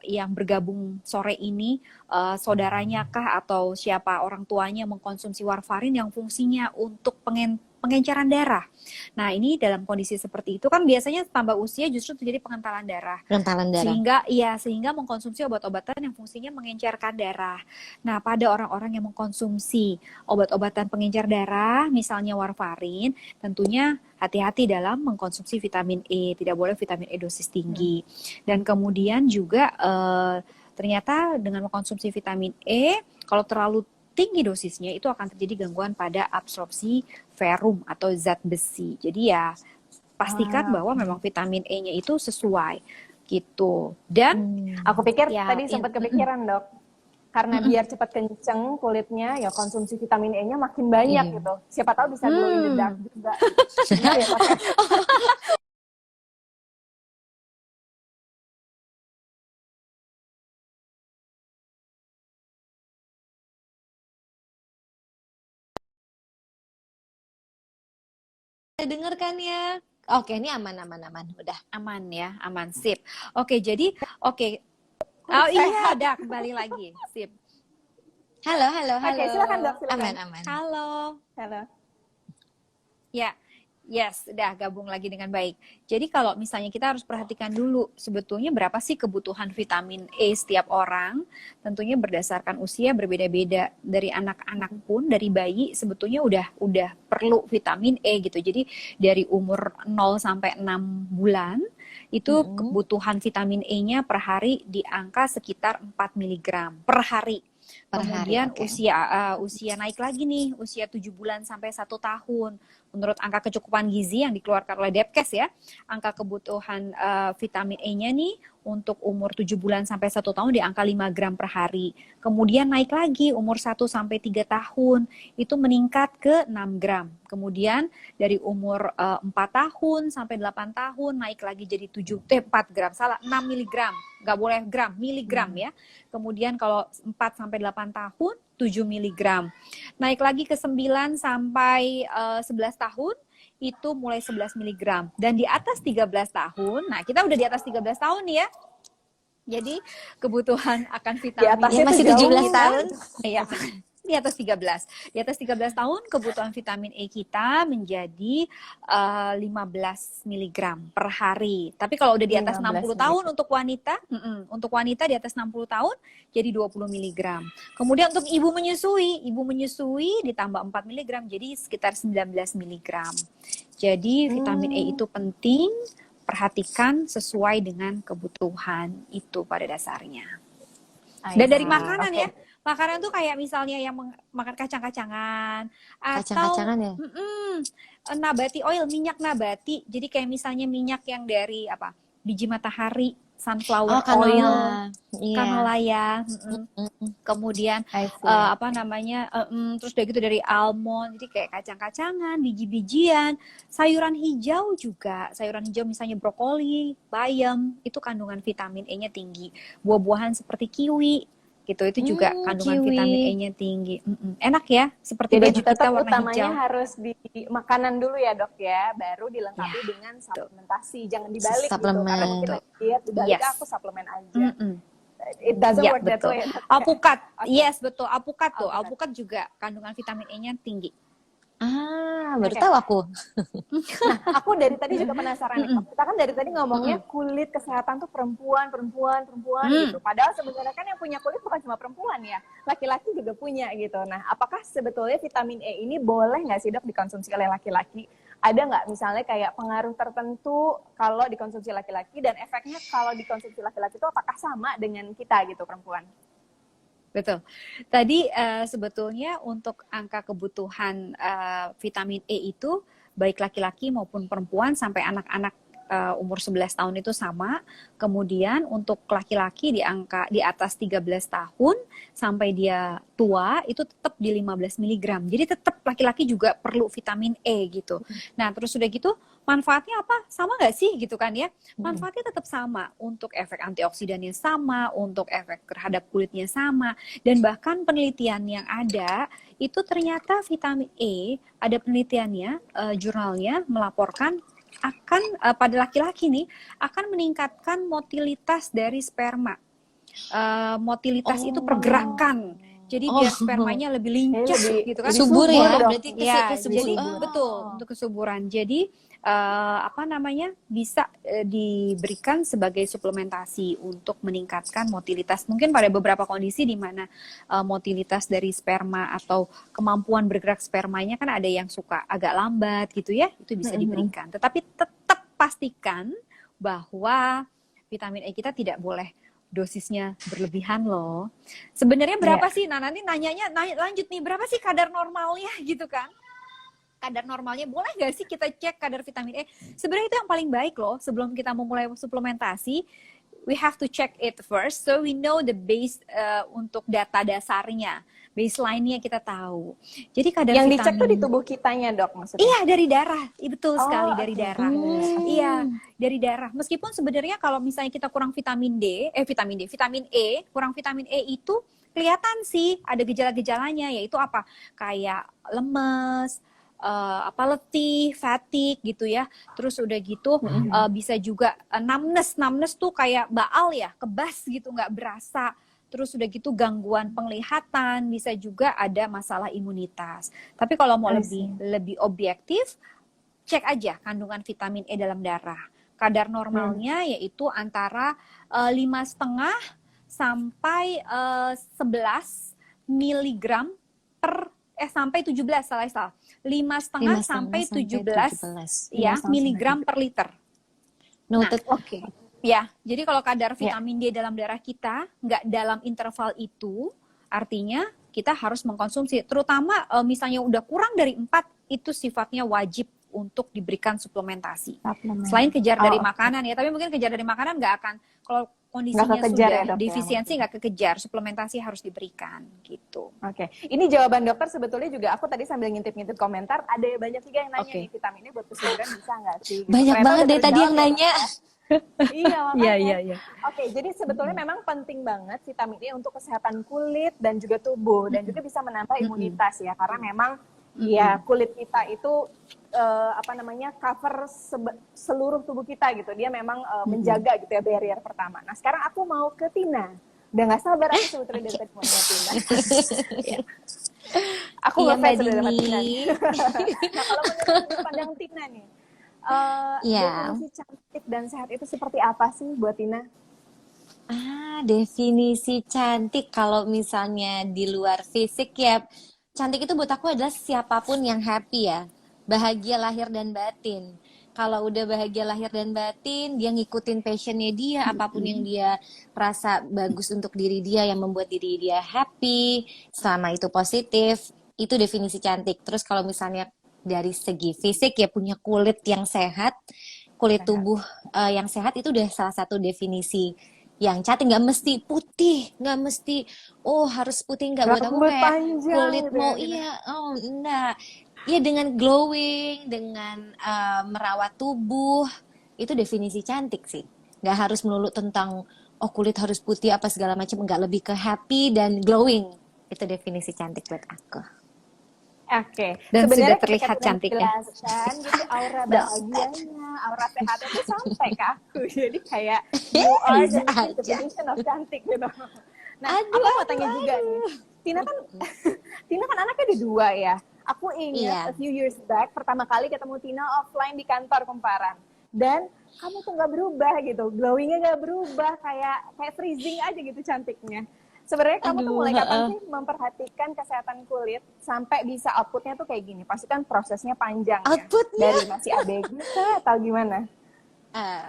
yang bergabung sore ini, saudaranya kah atau siapa orang tuanya mengkonsumsi warfarin yang fungsinya untuk pengenceran darah. Nah, ini dalam kondisi seperti itu kan biasanya tambah usia justru terjadi pengentalan darah. Pengentalan darah. Sehingga mengkonsumsi obat-obatan yang fungsinya mengencerkan darah. Nah, pada orang-orang yang mengkonsumsi obat-obatan pengencer darah, misalnya warfarin, tentunya hati-hati dalam mengkonsumsi vitamin E. Tidak boleh vitamin E dosis tinggi. Dan kemudian juga ternyata dengan mengkonsumsi vitamin E, kalau terlalu tinggi dosisnya itu akan terjadi gangguan pada absorpsi ferrum atau zat besi. Jadi ya pastikan bahwa memang vitamin E-nya itu sesuai gitu. Dan Aku pikir ya, tadi sempat kepikiran dok, karena biar cepat kenceng kulitnya, ya konsumsi vitamin E-nya makin banyak gitu. Siapa tahu bisa glow in the dark juga. Benar ya, Dok? Dengar kan ya? Oke, ini aman. Udah. aman ya, aman, sip. Oke, jadi oh iya, udah kembali lagi, sip. Halo. Oke, silakan dok, silakan. Aman. Halo. Halo. Ya, yes, udah gabung lagi dengan baik. Jadi kalau misalnya kita harus perhatikan dulu sebetulnya berapa sih kebutuhan vitamin E setiap orang. Tentunya berdasarkan usia berbeda-beda. Dari anak-anak pun, dari bayi sebetulnya udah perlu vitamin E gitu. Jadi dari umur 0 sampai 6 bulan itu kebutuhan vitamin E-nya per hari di angka sekitar 4 mg per hari. Kemudian oke. usia naik lagi nih, usia 7 bulan sampai 1 tahun. Menurut angka kecukupan gizi yang dikeluarkan oleh Depkes ya, angka kebutuhan vitamin E-nya nih untuk umur 7 bulan sampai 1 tahun di angka 5 gram per hari. Kemudian naik lagi umur 1 sampai 3 tahun, itu meningkat ke 6 gram. Kemudian dari umur 4 tahun sampai 8 tahun naik lagi jadi 4 gram, 6 miligram. Nggak boleh gram, miligram ya. Kemudian kalau 4 sampai 8 tahun 7 miligram. Naik lagi ke 9 sampai 11 tahun itu mulai 11 miligram. Dan di atas 13 tahun, nah kita udah di atas 13 tahun nih ya. Jadi kebutuhan akan vitamin atasnya masih tuh jauh 17 nih, tahun. Iya, di atas 13. Di atas 13 tahun kebutuhan vitamin E kita menjadi 15 miligram per hari. Tapi kalau udah di atas 60 tahun untuk wanita di atas 60 tahun jadi 20 miligram. Kemudian untuk ibu menyusui ditambah 4 miligram jadi sekitar 19 miligram. Jadi vitamin E itu penting, perhatikan sesuai dengan kebutuhan itu pada dasarnya. Dan dari makanan ya, makanan tuh kayak misalnya yang makan kacang-kacangan atau Ya. Nabati oil, minyak nabati. Jadi kayak misalnya minyak yang dari biji matahari, sunflower oil, canola ya. Kemudian terus udah gitu dari almond, jadi kayak kacang-kacangan, biji-bijian, sayuran hijau juga. Sayuran hijau misalnya brokoli, bayam, itu kandungan vitamin E-nya tinggi. Buah-buahan seperti kiwi gitu, itu juga kandungan vitamin E-nya tinggi. Enak ya, seperti jadi baju kita warna utamanya hijau. harus di makanan dulu ya dok ya, baru dilengkapi dengan suplementasi. Jangan dibalik gitu, karena mungkin lagi diet, dibalik aku suplemen aja. It doesn't work that way. Alpukat, yes betul, alpukat tuh, alpukat juga kandungan vitamin E-nya tinggi. Baru tahu aku. Nah, aku dari tadi juga penasaran nih. Kita kan dari tadi ngomongnya kulit kesehatan tuh perempuan gitu. Padahal sebenarnya kan yang punya kulit bukan cuma perempuan ya, laki-laki juga punya gitu. Nah, apakah sebetulnya vitamin E ini boleh nggak sih dok dikonsumsi oleh laki-laki? Ada nggak misalnya kayak pengaruh tertentu kalau dikonsumsi laki-laki, dan efeknya kalau dikonsumsi laki-laki itu apakah sama dengan kita gitu perempuan? Betul. Tadi sebetulnya untuk angka kebutuhan vitamin E itu baik laki-laki maupun perempuan sampai anak-anak umur 11 tahun itu sama. Kemudian untuk laki-laki di angka di atas 13 tahun sampai dia tua itu tetap di 15 miligram. Jadi tetap laki-laki juga perlu vitamin E gitu. Nah, terus udah gitu manfaatnya apa? Sama nggak sih gitu kan ya? Manfaatnya tetap sama. Untuk efek antioksidannya sama, untuk efek terhadap kulitnya sama. Dan bahkan penelitian yang ada itu ternyata vitamin E, ada penelitiannya, jurnalnya melaporkan akan pada laki-laki nih akan meningkatkan motilitas dari sperma. Motilitas itu pergerakan. Jadi biar spermanya lebih lincah gitu kan. Subur ya, dong. berarti Ya, kesubur. jadi betul untuk kesuburan. Jadi apa namanya bisa diberikan sebagai suplementasi untuk meningkatkan motilitas. Mungkin pada beberapa kondisi di mana motilitas dari sperma atau kemampuan bergerak spermanya kan ada yang suka agak lambat gitu ya, itu bisa diberikan. Tetapi tetap pastikan bahwa vitamin E kita tidak boleh dosisnya berlebihan loh. Sebenarnya berapa sih? Nah, nanti lanjut nih, berapa sih kadar normalnya gitu kan? Kadar normalnya boleh nggak sih kita cek kadar vitamin E? Sebenarnya itu yang paling baik loh sebelum kita memulai suplementasi. We have to check it first so we know the base untuk data dasarnya. Baseline-nya kita tahu. Jadi kadar Yang vitamin dicek tuh di tubuh kitanya, Dok, maksudnya? Iya, dari darah. Betul sekali, dari oke. darah. Iya, dari darah. Meskipun sebenarnya kalau misalnya kita kurang vitamin vitamin E, kurang vitamin E itu kelihatan sih ada gejala-gejalanya, yaitu apa? Kayak lemes, letih, fatigue gitu ya. Terus udah gitu bisa juga numbness tuh kayak baal ya, kebas gitu, nggak berasa. Terus udah gitu gangguan penglihatan, bisa juga ada masalah imunitas. Tapi kalau mau lebih objektif, cek aja kandungan vitamin E dalam darah. Kadar normalnya yaitu antara 5,5 sampai 11 miligram sampai 17, salah. 5,5 sampai 17 ya, miligram per liter. Noted. Oke. Ya, jadi kalau kadar vitamin D dalam darah kita nggak dalam interval itu, artinya kita harus mengkonsumsi. Terutama misalnya udah kurang dari 4, itu sifatnya wajib untuk diberikan suplementasi. Selain kejar dari makanan ya, tapi mungkin kejar dari makanan nggak akan, kalau kondisinya kekejar sudah ya, Dok, ya, defisiensi nggak kekejar, suplementasi harus diberikan gitu. Oke, ini jawaban dokter sebetulnya juga aku tadi sambil ngintip-ngintip komentar, ada banyak juga yang nanya nih, vitamin ini buat kesuburan bisa nggak sih? Gitu. Banyak Ternyata banget udah deh tadi yang terjawab ya, nanya. Dok, ya. Iya, makanya. Iya. Oke, jadi sebetulnya memang penting banget vitamin E untuk kesehatan kulit dan juga tubuh, dan juga bisa menambah imunitas ya, karena memang ya kulit kita itu cover seluruh tubuh kita gitu. Dia memang menjaga gitu ya barrier pertama. Nah, sekarang aku mau ke Tina. Udah nggak sabar aku sebetulnya dari tadi mau nanya Tina. Aku ngefans sudah sama Tina. Nah, kalau menurut pandang Tina nih, definisi cantik dan sehat itu seperti apa sih buat Tina? Definisi cantik kalau misalnya di luar fisik ya, cantik itu buat aku adalah siapapun yang happy ya, bahagia lahir dan batin. Kalau udah bahagia lahir dan batin, dia ngikutin passionnya dia, apapun yang dia rasa bagus untuk diri dia, yang membuat diri dia happy, selama itu positif, itu definisi cantik. Terus kalau misalnya dari segi fisik ya, punya kulit yang sehat, kulit tubuh yang sehat itu udah salah satu definisi yang cantik. Nggak mesti putih, nggak mesti harus putih, nggak. Buat aku kayak kulit gitu mau enggak ya, dengan glowing, dengan merawat tubuh, itu definisi cantik sih. Nggak harus melulu tentang kulit harus putih apa segala macam, nggak, lebih ke happy dan glowing, itu definisi cantik buat aku. Oke, dan sebenarnya sudah terlihat cantiknya. Gitu, aura bahagianya, aura sehatnya itu sampai ke aku. Jadi kayak you are the definition of cantik gitu. Nah, aku mau tanya juga nih. Tina kan anaknya ada 2 ya. Aku ingat a few years back pertama kali ketemu Tina offline di kantor Kumparan. Dan kamu tuh nggak berubah gitu, glowingnya nggak berubah, kayak freezing aja gitu cantiknya. Sebenarnya kamu tuh mulai kapan sih memperhatikan kesehatan kulit sampai bisa outputnya tuh kayak gini? Pasti kan prosesnya panjang ya. Dari masih ABG atau gimana?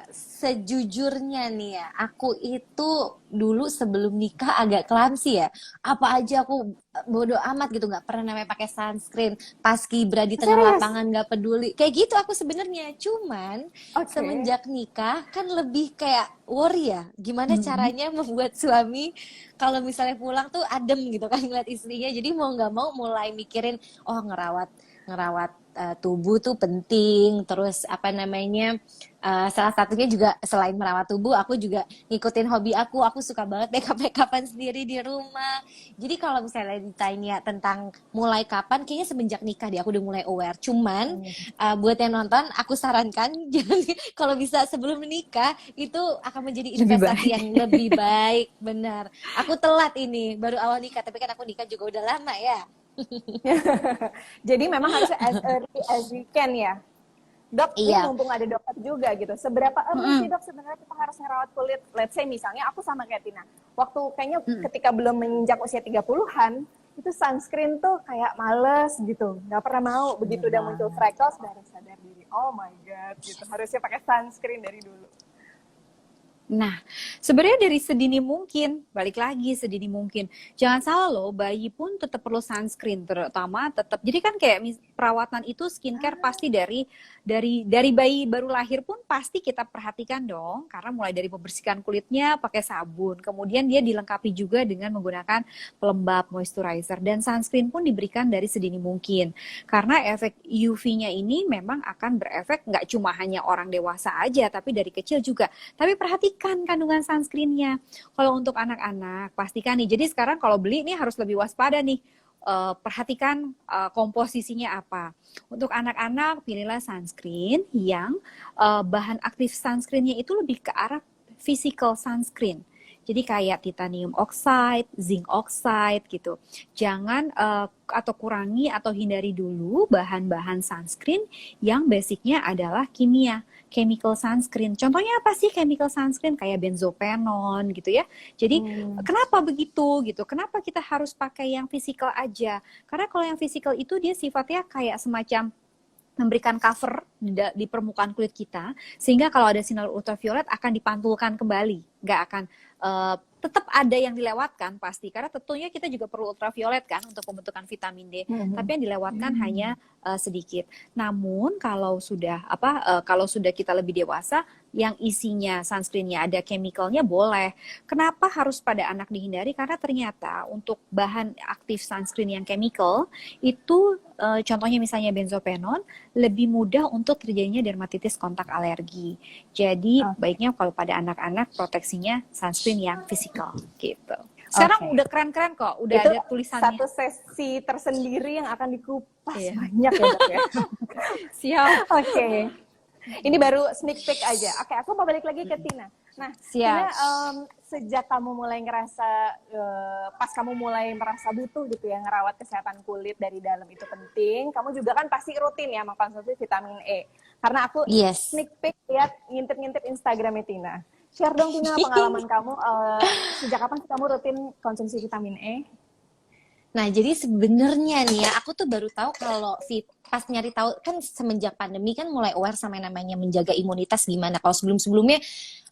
Sejujurnya nih ya, aku itu dulu sebelum nikah agak clumsy ya. Apa aja aku bodo amat gitu, nggak pernah namanya pakai sunscreen. Pas kibra di tengah Serius? lapangan nggak peduli. Kayak gitu aku sebenarnya. Cuman Oke. semenjak nikah kan lebih kayak worry ya. Gimana Mhm. caranya membuat suami kalau misalnya pulang tuh adem gitu kan ngeliat istrinya. Jadi mau nggak mau mulai mikirin, oh ngerawat ngerawat tubuh tuh penting. Terus apa namanya? Salah satunya juga selain merawat tubuh, aku juga ngikutin hobi aku. Aku suka banget makeup-makeupan sendiri di rumah. Jadi kalau misalnya ditanya tentang mulai kapan, kayaknya semenjak nikah deh aku udah mulai aware. Cuman buat yang nonton, aku sarankan jangan kalau bisa sebelum menikah itu akan menjadi Lebih investasi baik. yang lebih baik. Benar. Aku telat ini, baru awal nikah, tapi kan aku nikah juga udah lama ya. Jadi memang harusnya as early as we can ya. Dok, ini Iya. mumpung ada dokter juga gitu. Seberapa early sih Mm-mm. dok sebenarnya kita harus ngerawat kulit? Let's say misalnya aku sama kayak Tina. Waktu kayaknya Mm. ketika belum menginjak usia 30-an, itu sunscreen tuh kayak males gitu. Nggak pernah mau. Bener Begitu udah muncul banget. freckles, baru sadar diri. Oh my God, gitu. Harusnya pakai sunscreen dari dulu. Nah, sebenarnya dari sedini mungkin, balik lagi sedini mungkin. Jangan salah loh, bayi pun tetap perlu sunscreen, terutama tetap. Jadi kan kayak perawatan itu skincare pasti dari bayi baru lahir pun pasti kita perhatikan dong, karena mulai dari membersihkan kulitnya pakai sabun, kemudian dia dilengkapi juga dengan menggunakan pelembab moisturizer dan sunscreen pun diberikan dari sedini mungkin. Karena efek UV-nya ini memang akan berefek nggak cuma hanya orang dewasa aja, tapi dari kecil juga. Tapi perhatikan kandungan sunscreen-nya. Kalau untuk anak-anak, pastikan nih. Jadi sekarang kalau beli nih harus lebih waspada nih. Perhatikan komposisinya apa. Untuk anak-anak, pilihlah sunscreen yang bahan aktif sunscreen-nya itu lebih ke arah physical sunscreen. Jadi kayak titanium oxide, zinc oxide gitu. Jangan atau kurangi atau hindari dulu bahan-bahan sunscreen yang basicnya adalah kimia, chemical sunscreen. Contohnya apa sih chemical sunscreen? Kayak benzopenon gitu ya. Jadi kenapa begitu gitu? Kenapa kita harus pakai yang physical aja? Karena kalau yang physical itu dia sifatnya kayak semacam memberikan cover di permukaan kulit kita, sehingga kalau ada sinar ultraviolet akan dipantulkan kembali, nggak akan tetap ada yang dilewatkan pasti, karena tentunya kita juga perlu ultraviolet kan untuk pembentukan vitamin D, tapi yang dilewatkan hanya sedikit. Namun kalau sudah kita lebih dewasa, yang isinya sunscreennya ada chemicalnya boleh. Kenapa harus pada anak dihindari? Karena ternyata untuk bahan aktif sunscreen yang chemical itu contohnya misalnya benzopenon lebih mudah untuk terjadinya dermatitis kontak alergi. Jadi baiknya kalau pada anak-anak proteksinya sunscreen yang physical gitu. Sekarang udah keren-keren kok, udah Itu ada tulisannya. satu sesi tersendiri yang akan dikupas Iya. banyak ya dok ya. Siap. Oke. Ini baru sneak peek aja. Oke, aku mau balik lagi ke Tina. Nah, Tina, Siap. sejak kamu mulai ngerasa, pas kamu mulai merasa butuh gitu ya, ngerawat kesehatan kulit dari dalam itu penting, kamu juga kan pasti rutin ya mengkonsumsi vitamin E. Karena aku Yes. sneak peek lihat ngintip-ngintip Instagramnya Tina. Share dong Tina pengalaman kamu, sejak kapan sih kamu rutin konsumsi vitamin E? Nah, jadi sebenarnya nih ya, aku tuh baru tahu kalau pas nyari tahu kan semenjak pandemi kan mulai aware sama yang namanya menjaga imunitas gimana. Kalau sebelum-sebelumnya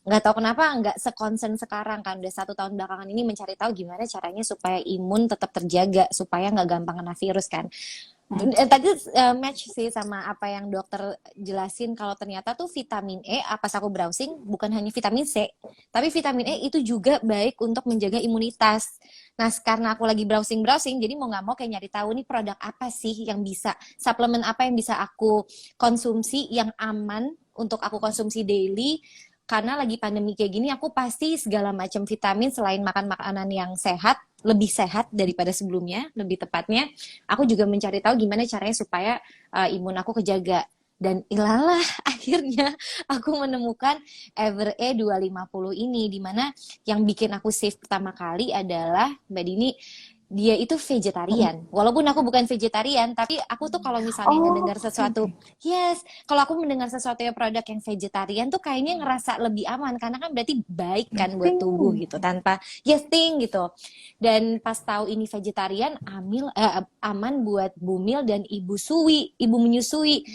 nggak tahu kenapa nggak sekonsen sekarang kan udah 1 tahun belakangan ini mencari tahu gimana caranya supaya imun tetap terjaga supaya nggak gampang kena virus kan. Tadi match sih sama apa yang dokter jelasin kalau ternyata tuh vitamin E pas aku browsing bukan hanya vitamin C, tapi vitamin E itu juga baik untuk menjaga imunitas. Nah, karena aku lagi browsing, jadi mau nggak mau kayak nyari tahu nih produk apa sih yang bisa, suplemen apa yang bisa aku konsumsi yang aman untuk aku konsumsi daily. Karena lagi pandemi kayak gini, aku pasti segala macam vitamin selain makan makanan yang sehat, lebih sehat daripada sebelumnya, lebih tepatnya. Aku juga mencari tahu gimana caranya supaya imun aku kejaga. Dan ilalah, akhirnya aku menemukan EverE 250 ini, dimana yang bikin aku save pertama kali adalah, Mbak Dini, dia itu vegetarian. Walaupun aku bukan vegetarian, tapi aku tuh kalau misalnya ngedengar sesuatu, kalau aku mendengar sesuatu yang produk yang vegetarian tuh kayaknya ngerasa lebih aman, karena kan berarti baik kan buat tubuh gitu, tanpa gitu. Dan pas tahu ini vegetarian, aman buat Bumil dan ibu menyusui.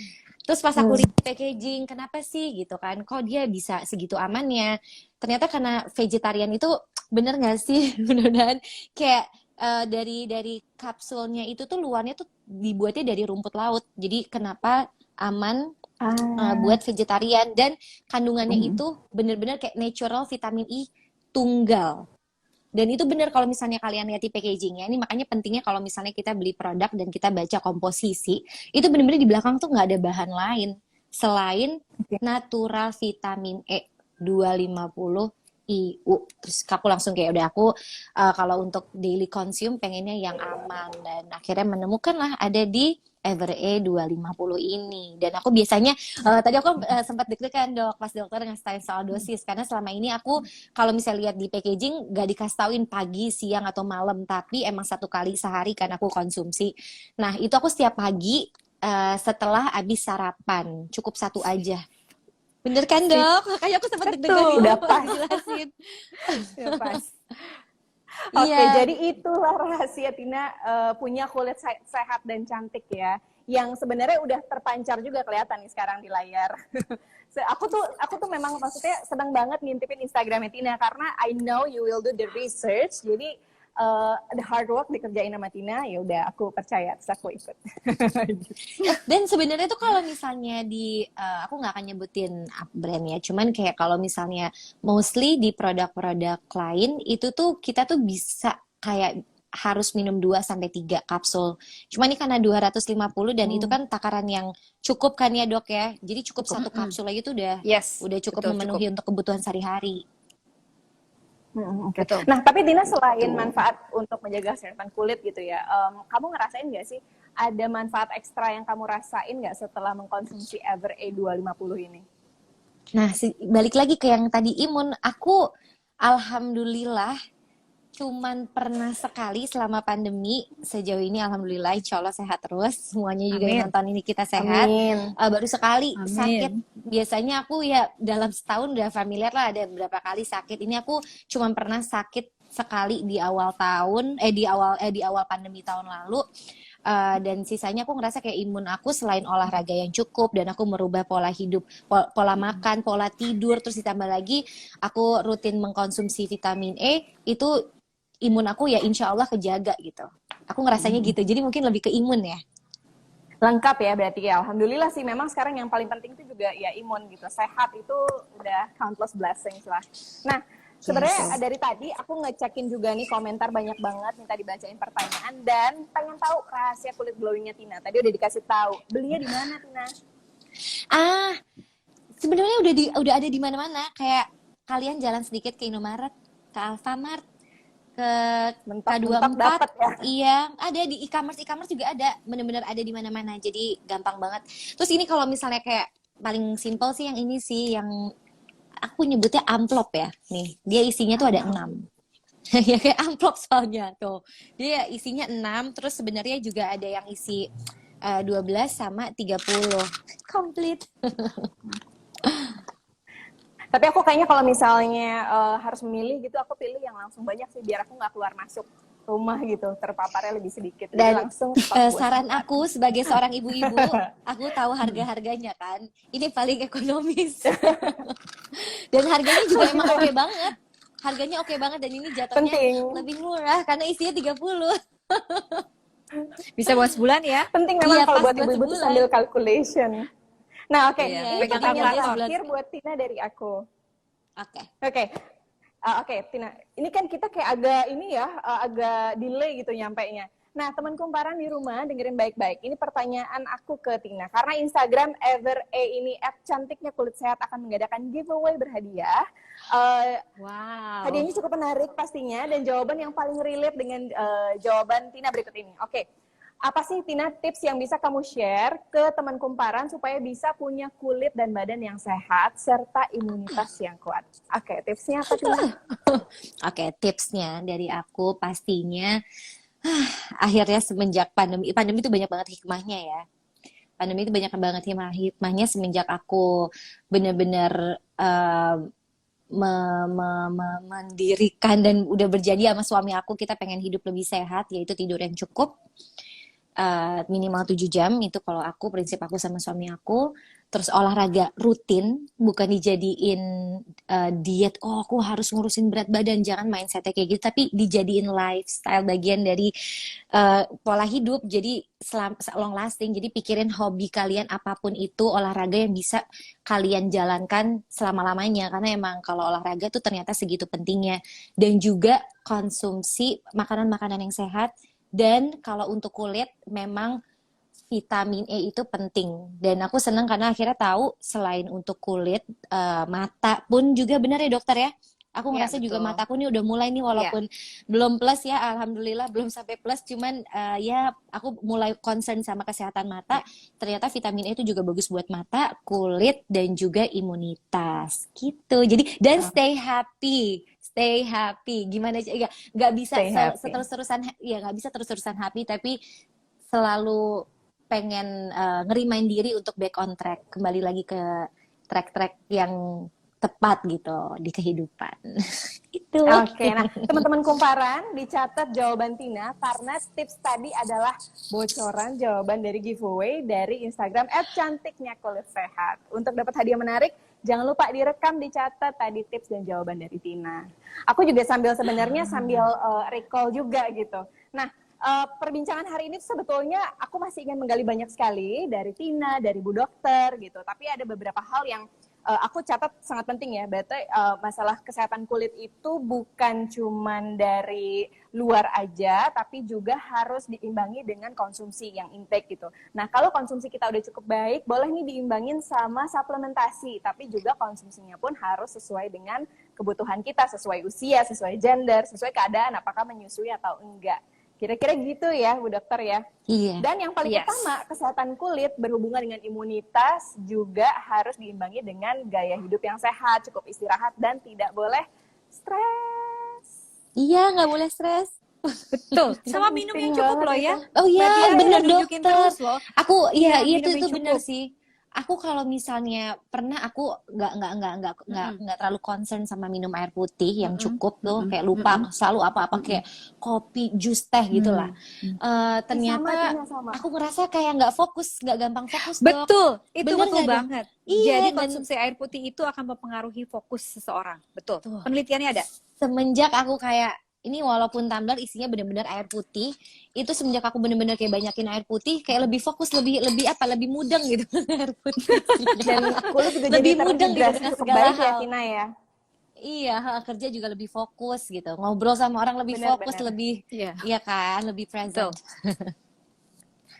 Terus pas aku packaging, kenapa sih gitu kan? Kok dia bisa segitu amannya? Ternyata karena vegetarian itu bener nggak sih? Mudah-mudahan kayak dari kapsulnya itu tuh luarnya tuh dibuatnya dari rumput laut. Jadi kenapa aman buat vegetarian dan kandungannya itu bener-bener kayak natural vitamin I tunggal. Dan itu bener kalau misalnya kalian lihat di packagingnya, ini makanya pentingnya kalau misalnya kita beli produk dan kita baca komposisi, itu bener-bener di belakang tuh nggak ada bahan lain selain natural vitamin E 250 IU. Terus aku langsung kayak udah aku kalau untuk daily consume pengennya yang aman dan akhirnya menemukanlah ada di Everea 250 ini. Dan aku biasanya tadi aku sempat deg-degan dok pas dokter ngasih tahu soal dosis karena selama ini aku kalau misalnya lihat di packaging gak dikasih tauin pagi, siang atau malam, tapi emang 1 kali sehari kan aku konsumsi. Nah itu aku setiap pagi setelah habis sarapan cukup 1 aja. Bener kan dok? Makanya aku sempat deg-degan nih udah pas. jelasin. Udah pas. Oke, Iya. jadi itulah rahasia Tina punya kulit sehat dan cantik ya. Yang sebenarnya udah terpancar juga kelihatan nih sekarang di layar. Aku tuh memang maksudnya senang banget ngintipin Instagramnya Tina karena I know you will do the research. Jadi the hard work dikerjain sama Tina, ya udah aku percaya, terus aku ikut. Dan sebenarnya tuh kalau misalnya aku nggak akan nyebutin brand ya, cuman kayak kalau misalnya mostly di produk-produk lain itu tuh kita tuh bisa kayak harus minum 2-3 kapsul. Cuma ini karena 250 dan itu kan takaran yang cukup kan ya dok ya. Jadi cukup 1 kapsul aja tuh udah cukup betul, memenuhi untuk kebutuhan sehari-hari. Betul. Nah, tapi Tina selain manfaat untuk menjaga kesehatan kulit gitu ya, kamu ngerasain nggak sih ada manfaat ekstra yang kamu rasain nggak setelah mengkonsumsi Everea 250 ini? Nah, balik lagi ke yang tadi imun, aku alhamdulillah cuman pernah sekali selama pandemi sejauh ini alhamdulillah insya Allah sehat terus semuanya juga yang nonton ini kita sehat. Baru sekali sakit, biasanya aku ya dalam setahun udah familiar lah ada beberapa kali sakit. Ini aku cuman pernah sakit sekali di awal tahun di awal pandemi tahun lalu. Dan sisanya aku ngerasa kayak imun aku selain olahraga yang cukup dan aku merubah pola hidup, pola makan, pola tidur, terus ditambah lagi aku rutin mengkonsumsi vitamin E, itu imun aku ya insya Allah kejaga gitu. Aku ngerasanya gitu, jadi mungkin lebih ke imun ya. Lengkap ya berarti ya, alhamdulillah sih. Memang sekarang yang paling penting itu juga ya imun gitu, sehat itu udah countless blessings lah. Nah, sebenarnya dari tadi aku ngecekin juga nih komentar banyak banget, minta dibacain pertanyaan dan pengen tahu rahasia kulit glowingnya Tina. Tadi udah dikasih tahu. Belinya di mana Tina? Sebenarnya udah ada di mana-mana. Kayak kalian jalan sedikit ke Indomaret, ke Alfamart, ke K24, ya? Iya, ada di e-commerce juga ada, bener-bener ada di mana-mana. Jadi gampang banget. Terus ini kalau misalnya kayak paling simple sih yang ini sih yang aku nyebutnya amplop ya. Nih, dia isinya tuh ada 6. Ya kayak amplop soalnya tuh. Dia isinya 6, terus sebenarnya juga ada yang isi 12 sama 30. Komplit. Tapi aku kayaknya kalau misalnya harus memilih gitu, aku pilih yang langsung banyak sih, biar aku nggak keluar masuk rumah gitu, terpaparnya lebih sedikit. Dan langsung saran aku sebagai seorang ibu-ibu, aku tahu harga-harganya kan. Ini paling ekonomis. Dan harganya juga emang oke banget. Harganya oke banget dan ini jatuhnya lebih murah karena isinya 30. Bisa buat sebulan ya. Penting memang kalau buat ibu-ibu tuh sambil calculation. Nah, oke. Ini pertanyaan terakhir buat Tina dari aku. Oke, Tina. Ini kan kita kayak agak delay gitu nyampainya. Nah, teman kumparan di rumah dengerin baik-baik. Ini pertanyaan aku ke Tina. Karena Instagram Everea ini @cantiknya kulit sehat akan mengadakan giveaway berhadiah. Hadiahnya cukup menarik pastinya dan jawaban yang paling relate dengan jawaban Tina berikut ini. Oke. Apa sih Tina tips yang bisa kamu share ke teman kumparan supaya bisa punya kulit dan badan yang sehat serta imunitas yang kuat? Oke, tipsnya apa Tina? Oke, tipsnya dari aku pastinya akhirnya semenjak pandemi itu banyak banget hikmahnya ya. Pandemi itu banyak banget hikmahnya semenjak aku benar-benar mendirikan dan udah berjanji sama suami aku kita pengen hidup lebih sehat, yaitu tidur yang cukup. Minimal 7 jam itu kalau aku prinsip aku sama suami aku. terus olahraga rutin, bukan dijadiin diet, oh aku harus ngurusin berat badan, jangan mindsetnya kayak gitu, tapi dijadiin lifestyle, bagian dari pola hidup, jadi long lasting. Jadi pikirin hobi kalian apapun itu, olahraga yang bisa kalian jalankan selama-lamanya, karena emang kalau olahraga tuh ternyata segitu pentingnya. Dan juga konsumsi makanan-makanan yang sehat, dan kalau untuk kulit memang vitamin E itu penting. Dan aku senang karena akhirnya tahu selain untuk kulit, mata pun juga, benar ya dokter ya? Aku Ya, ngerasa juga betul. mataku nih udah mulai nih, walaupun belum plus ya, alhamdulillah belum sampai plus, cuman ya aku mulai concern sama kesehatan mata. Ternyata vitamin E itu juga bagus buat mata, kulit, dan juga imunitas gitu. Jadi, dan stay happy. Gimana sih? Nggak bisa Stay happy. seterus-terusan, ya nggak bisa terus-terusan happy, tapi selalu pengen ngerimain diri untuk back on track, kembali lagi ke track-track yang tepat gitu di kehidupan. Itu. Oke, nah teman-teman kumparan dicatat jawaban Tina, karena tips tadi adalah bocoran jawaban dari giveaway dari Instagram @cantiknyakulitsehat. Untuk dapat hadiah menarik, jangan lupa direkam, dicatat tadi tips dan jawaban dari Tina. Aku juga sebenarnya sambil recall juga gitu. Nah, perbincangan hari ini sebetulnya aku masih ingin menggali banyak sekali dari Tina, dari Bu Dokter gitu. Tapi ada beberapa hal yang aku catat sangat penting ya. Berarti masalah kesehatan kulit itu bukan cuman dari luar aja, tapi juga harus diimbangi dengan konsumsi yang intake gitu. Nah, kalau konsumsi kita udah cukup baik, boleh nih diimbangin sama suplementasi, tapi juga konsumsinya pun harus sesuai dengan kebutuhan kita, sesuai usia, sesuai gender, sesuai keadaan, apakah menyusui atau enggak. Kira-kira gitu ya, Bu Dokter ya. Iya. Dan yang paling utama, kesehatan kulit berhubungan dengan imunitas juga harus diimbangi dengan gaya hidup yang sehat, cukup istirahat, dan tidak boleh stres. Iya, nggak boleh stres. Betul. Sama minum yang cukup loh ya. Oh iya, Berarti bener udah nunjukin dokter. terus loh. Aku iya Iya, itu minum yang bener cukup. sih. Aku kalau misalnya pernah, aku nggak terlalu concern sama minum air putih yang cukup tuh, kayak lupa selalu apa-apa kayak kopi, jus, teh gitulah. Ternyata sama. aku ngerasa kayak nggak fokus, nggak gampang fokus dok. Betul, itu Bener betul nggak, Dok? banget. Iya, Jadi dan konsumsi air putih itu akan mempengaruhi fokus seseorang. Betul. Tuh. Penelitiannya ada. Semenjak aku kayak ini, walaupun tumbler isinya benar-benar air putih, itu semenjak aku benar-benar kayak banyakin air putih, kayak lebih fokus, lebih mudeng gitu air putih. Dan kulit juga Lebih jadi mudeng gitu terhidrasi dengan cukup segala baik ya, hal. Tina ya. Iya, kerja juga lebih fokus gitu. Ngobrol sama orang lebih fokus, Benar. lebih Iya. iya kan, lebih present.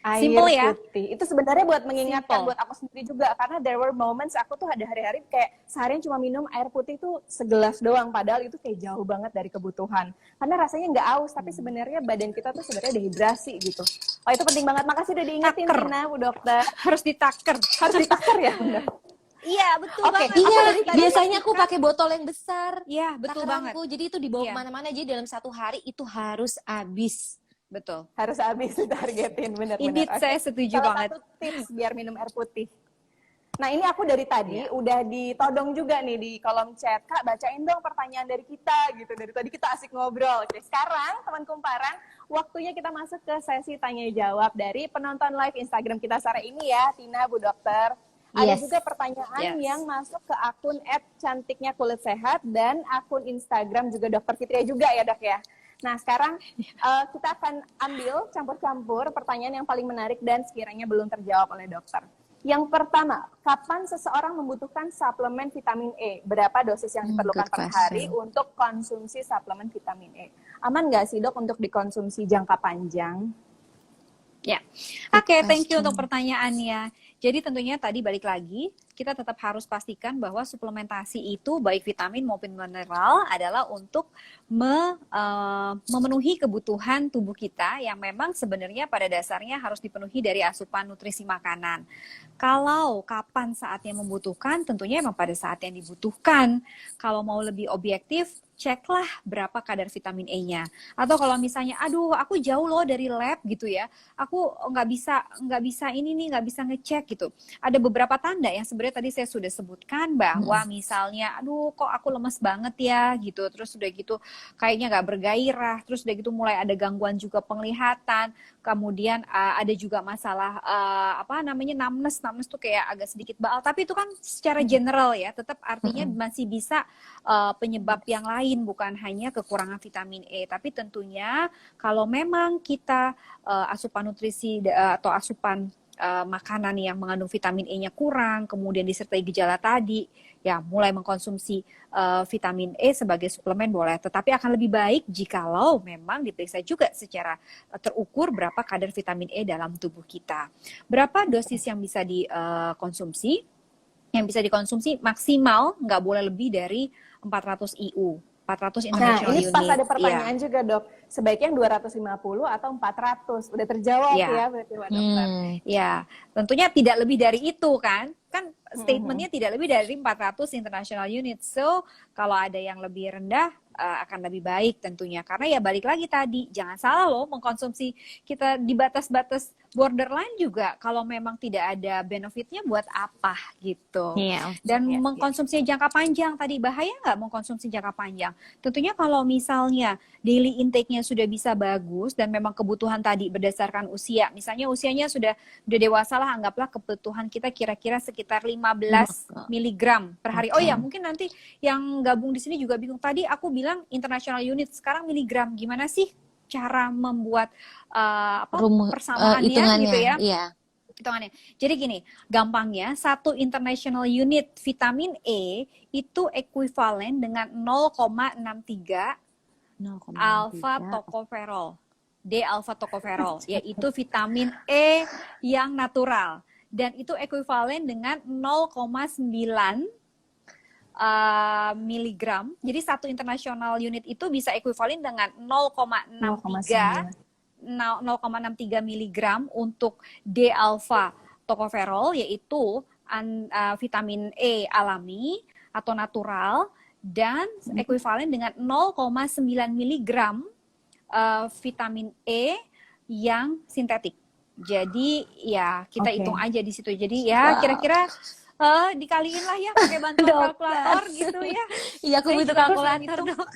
Air Simple ya. putih. Itu sebenarnya buat mengingatkan Simple. buat aku sendiri juga, karena there were moments aku tuh ada hari-hari kayak seharian cuma minum air putih tuh segelas doang, padahal itu kayak jauh banget dari kebutuhan. Karena rasanya nggak aus, tapi sebenarnya badan kita tuh sebenarnya dehidrasi gitu. Oh, itu penting banget. Makasih udah diingetin Taker. Tina, Bu Dokter. Harus ditaker. Harus ditakar ya, benar. Iya, betul Oke. banget. Iya, dari tadi biasanya aku pakai botol yang besar. Iya, betul banget. Takaranku, jadi itu dibawa Iya. kemana-mana. Jadi dalam satu hari itu harus habis. Betul. Harus habis ditargetin, benar-benar. Indeed, Oke. saya setuju Salah banget. satu tips biar minum air putih. Nah, ini aku dari tadi udah ditodong juga nih di kolom chat. Kak, bacain dong pertanyaan dari kita gitu. Dari tadi kita asik ngobrol. Oke, sekarang teman kumparan, waktunya kita masuk ke sesi tanya jawab dari penonton live Instagram kita sore ini ya, Tina, Bu Dokter. Ada Yes. juga pertanyaan yang masuk ke akun @cantiknyakulitsehat dan akun Instagram juga Dokter Fitria juga ya, Dok ya. Nah, sekarang kita akan ambil campur-campur pertanyaan yang paling menarik dan sekiranya belum terjawab oleh dokter. Yang pertama, kapan seseorang membutuhkan suplemen vitamin E? Berapa dosis yang diperlukan Good per question. hari untuk konsumsi suplemen vitamin E? Aman nggak sih dok untuk dikonsumsi jangka panjang? Ya, oke, thank you question. untuk pertanyaannya. Jadi tentunya tadi balik lagi, kita tetap harus pastikan bahwa suplementasi itu baik vitamin maupun mineral adalah untuk memenuhi kebutuhan tubuh kita yang memang sebenarnya pada dasarnya harus dipenuhi dari asupan nutrisi makanan. Kalau kapan saatnya membutuhkan, tentunya memang pada saat yang dibutuhkan. Kalau mau lebih objektif, ceklah berapa kadar vitamin E-nya. Atau kalau misalnya, aduh aku jauh loh dari lab gitu ya, aku nggak bisa ini nih, nggak bisa ngecek gitu. Ada beberapa tanda yang sebenarnya tadi saya sudah sebutkan bahwa misalnya, aduh kok aku lemes banget ya gitu, terus udah gitu kayaknya nggak bergairah, terus udah gitu mulai ada gangguan juga penglihatan, kemudian ada juga masalah apa namanya numbness tuh kayak agak sedikit baal, tapi itu kan secara general ya, tetap artinya masih bisa penyebab yang lain, bukan hanya kekurangan vitamin E. Tapi tentunya kalau memang kita asupan nutrisi atau asupan makanan yang mengandung vitamin E-nya kurang, kemudian disertai gejala tadi, ya mulai mengkonsumsi vitamin E sebagai suplemen boleh. Tetapi akan lebih baik jikalau memang diperiksa juga secara terukur berapa kadar vitamin E dalam tubuh kita. Berapa dosis yang bisa dikonsumsi? Yang bisa dikonsumsi maksimal nggak boleh lebih dari 400 IU. 400 Nah, international ini unit. pas ada pertanyaan juga, Dok. Sebaiknya 250 atau 400? Udah terjawab ya berarti, Mbak Dokter. Ya, tentunya tidak lebih dari itu kan. Kan statementnya tidak lebih dari 400 international unit. So, kalau ada yang lebih rendah, akan lebih baik tentunya. Karena ya balik lagi tadi, jangan salah loh mengkonsumsi kita di batas-batas borderline juga. Kalau memang tidak ada benefitnya buat apa gitu. Dan mengkonsumsi jangka panjang tadi, bahaya nggak mengkonsumsi jangka panjang? Tentunya kalau misalnya daily intake-nya sudah bisa bagus dan memang kebutuhan tadi berdasarkan usia. Misalnya usianya sudah dewasa lah, anggaplah kebutuhan kita kira-kira sekitar 15 miligram per hari. Oh ya, mungkin nanti yang gabung di sini juga bingung. Tadi aku bilang international unit, sekarang miligram. Gimana sih cara membuat persamaannya gitu ya? Hitungannya. Jadi gini, gampangnya 1 international unit vitamin E itu ekuivalen dengan 0,63 alpha tocopherol. D-alpha tocopherol, yaitu vitamin E yang natural. Dan itu ekuivalen dengan 0,9 miligram. Jadi 1 international unit itu bisa ekuivalen dengan 0,63 miligram untuk D-alpha tocopherol, yaitu vitamin E alami atau natural, dan ekuivalen dengan 0,9 miligram vitamin E yang sintetik. Jadi ya kita hitung aja di situ. Jadi ya kira-kira dikaliin lah ya pakai bantuan kalkulator gitu ya. Iya, aku butuh kalkulator, Dok.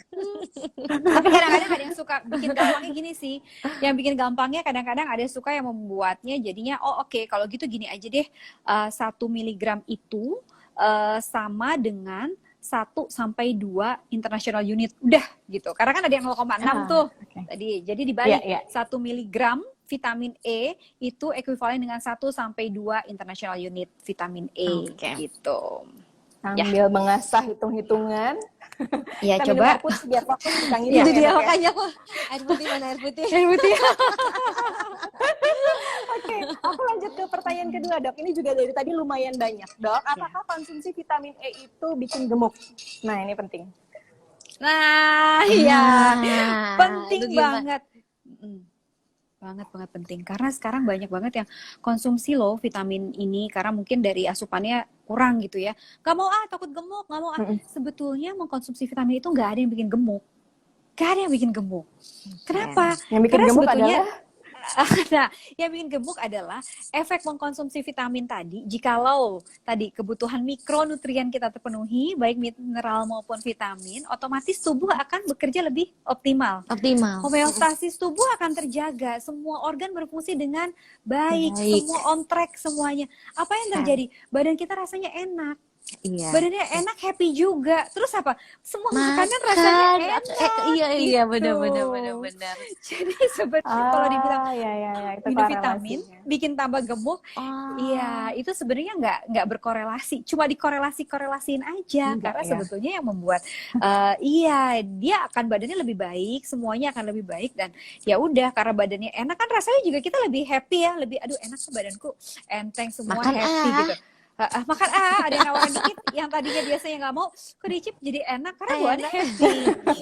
Tapi kadang-kadang ada yang suka bikin gampangnya gini sih. Yang bikin gampangnya kadang-kadang ada yang suka yang membuatnya jadinya oke, kalau gitu gini aja deh. 1 miligram itu sama dengan 1 sampai 2 international unit. Udah gitu. Karena kan ada yang 0,6 tuh. Tadi jadi dibalik 1 miligram vitamin E itu ekuivalen dengan 1 sampai 2 international unit vitamin E gitu. Sambil mengasah hitung-hitungan. Ya Kita coba. minum air putih biar fokus tentang ini. Itu dia makanya aku air putih mana air putih. Oke, aku lanjut ke pertanyaan kedua, Dok. Ini juga dari tadi lumayan banyak, Dok. Apakah konsumsi vitamin E itu bikin gemuk? Nah, ini penting. Nah, iya. Penting banget. Banget penting. Karena sekarang banyak banget yang konsumsi loh vitamin ini karena mungkin dari asupannya kurang gitu ya. Gak mau takut gemuk, gak mau Sebetulnya mengkonsumsi vitamin itu gak ada yang bikin gemuk. Gak ada yang bikin gemuk. Kenapa? Yang bikin gemuk adalah Nah, yang bikin gemuk adalah efek mengkonsumsi vitamin tadi. Jikalau tadi kebutuhan mikronutrien kita terpenuhi, baik mineral maupun vitamin, otomatis tubuh akan bekerja lebih optimal. Homeostasis tubuh akan terjaga, semua organ berfungsi dengan baik. Semua on track semuanya. Apa yang terjadi? Badan kita rasanya enak. Badannya enak, happy juga. Terus apa? Semua makanan rasanya enak. Iya, benar. Jadi sebetulnya kalau dibilang minum vitamin bikin tambah gemuk, iya itu sebenarnya nggak berkorelasi. Cuma dikorelasiin aja. Karena sebetulnya yang membuat dia akan badannya lebih baik, semuanya akan lebih baik, dan ya udah karena badannya enak kan rasanya juga kita lebih happy ya, lebih enak ke badanku, enteng semua happy gitu. Makan ada yang nawarin dikit, yang tadinya biasanya nggak mau, kok dicip jadi enak karena buahnya Enak. happy.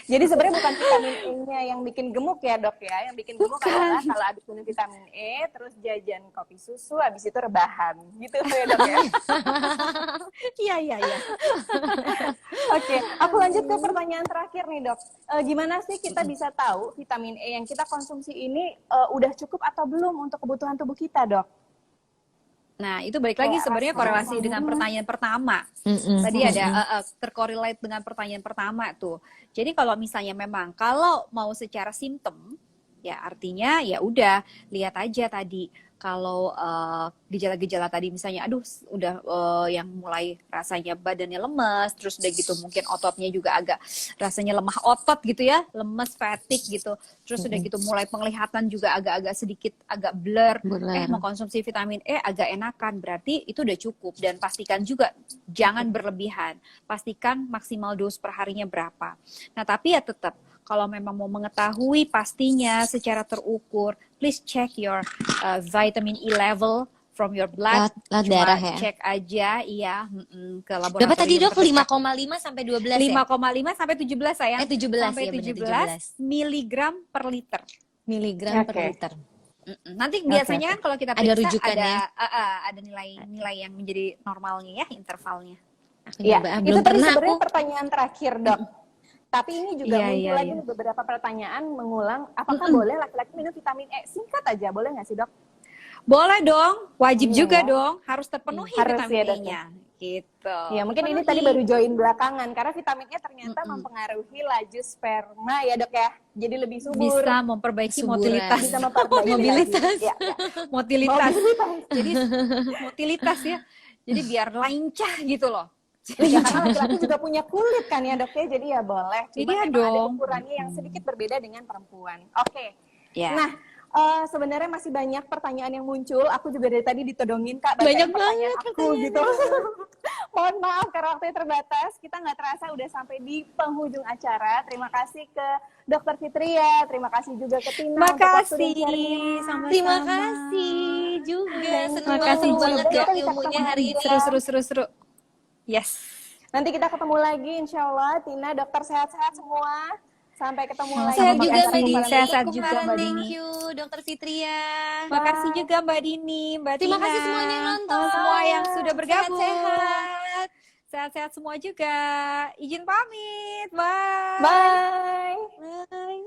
Jadi sebenarnya bukan vitamin E-nya yang bikin gemuk ya dok ya, yang bikin gemuk adalah kalau habis minum vitamin E, terus jajan kopi susu, habis itu rebahan, gitu ya dok ya. Iya. Oke, aku lanjut ke pertanyaan terakhir nih dok. Gimana sih kita bisa tahu vitamin E yang kita konsumsi ini udah cukup atau belum untuk kebutuhan tubuh kita dok? Nah, itu balik lagi sebenarnya korelasi dengan pertanyaan pertama. Tadi ada terkorelate dengan pertanyaan pertama tuh. Jadi kalau misalnya memang kalau mau secara simptom, ya artinya ya udah lihat aja tadi kalau gejala-gejala tadi misalnya aduh udah yang mulai rasanya badannya lemas, terus udah gitu mungkin ototnya juga agak rasanya lemah otot gitu ya, lemes, fatigue gitu. Terus udah gitu mulai penglihatan juga agak-agak sedikit agak blur. Mau konsumsi vitamin E agak enakan, berarti itu udah cukup. Dan pastikan juga jangan berlebihan. Pastikan maksimal dos per harinya berapa. Nah, tapi ya tetap kalau memang mau mengetahui pastinya secara terukur, please check your vitamin E level from your blood. Darah ya. Cek aja, iya, ke laboratorium. Berapa tadi dok? 5,5 sampai 12 ya? 5,5 sampai 17 sayang. 17 sampai ya, 17 miligram per liter. Miligram per liter. Nanti biasanya kan kalau kita periksa ada rujukannya, ada nilai yang menjadi normalnya ya, intervalnya. Iya, itu belum tadi pernah sebenarnya aku. pertanyaan terakhir dok. Tapi ini juga muncul lagi beberapa pertanyaan mengulang, apakah boleh laki-laki minum vitamin E? Singkat aja, boleh nggak sih dok? Boleh dong, wajib juga dong, harus terpenuhi Harus vitamin ya, E-nya. Gitu. Ya mungkin ini tadi baru join belakangan, karena vitamin E ternyata mempengaruhi laju sperma ya dok ya. Jadi lebih subur. Bisa memperbaiki motilitas. Bisa memperbaiki mobilitas. Ya. Motilitas. Jadi motilitas ya. Jadi biar lancar gitu loh. Ya karena laki-laki juga punya kulit kan ya dok ya, jadi ya boleh. Cuma Iya memang dong. ada ukurannya yang sedikit berbeda dengan perempuan. Oke. Ya. Nah, sebenarnya masih banyak pertanyaan yang muncul. Aku juga dari tadi ditodongin kak. Banyak pertanyaan banget aku gitu. Mohon maaf karena waktunya terbatas. Kita nggak terasa udah sampai di penghujung acara. Terima kasih ke Dokter Fitria. Terima kasih juga ke Tina. Makasih. Terima kasih juga. Terima kasih banget juga. ya ilmunya hari ini. Seru. Yes. Nanti kita ketemu lagi insya Allah. Tina, dokter sehat-sehat semua. Sampai ketemu lagi. Sehat juga Mbak Dini. Sehat juga Mbak Dini. Thank you Dokter Fitria. Makasih juga Mbak Dini, Mbak Terima Tina. kasih semuanya yang nonton. Semua yang sudah bergabung. Sehat-sehat. Sehat-sehat semua juga. Izin pamit. Bye. Bye. Bye.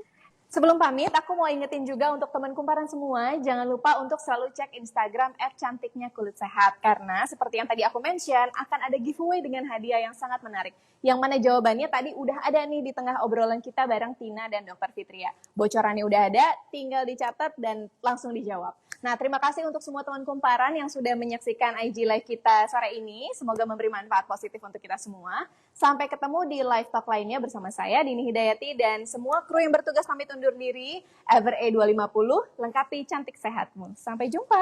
Sebelum pamit, aku mau ingetin juga untuk teman kumparan semua, jangan lupa untuk selalu cek Instagram @cantiknya_kulit_sehat. Karena seperti yang tadi aku mention, akan ada giveaway dengan hadiah yang sangat menarik. Yang mana jawabannya tadi udah ada nih di tengah obrolan kita bareng Tina dan Dokter Fitria. Bocorannya udah ada, tinggal dicatat dan langsung dijawab. Nah, terima kasih untuk semua teman kumparan yang sudah menyaksikan IG Live kita sore ini. Semoga memberi manfaat positif untuk kita semua. Sampai ketemu di live talk lainnya bersama saya, Dini Hidayati, dan semua kru yang bertugas pamit undur diri. Ever E250, lengkapi cantik sehatmu. Sampai jumpa.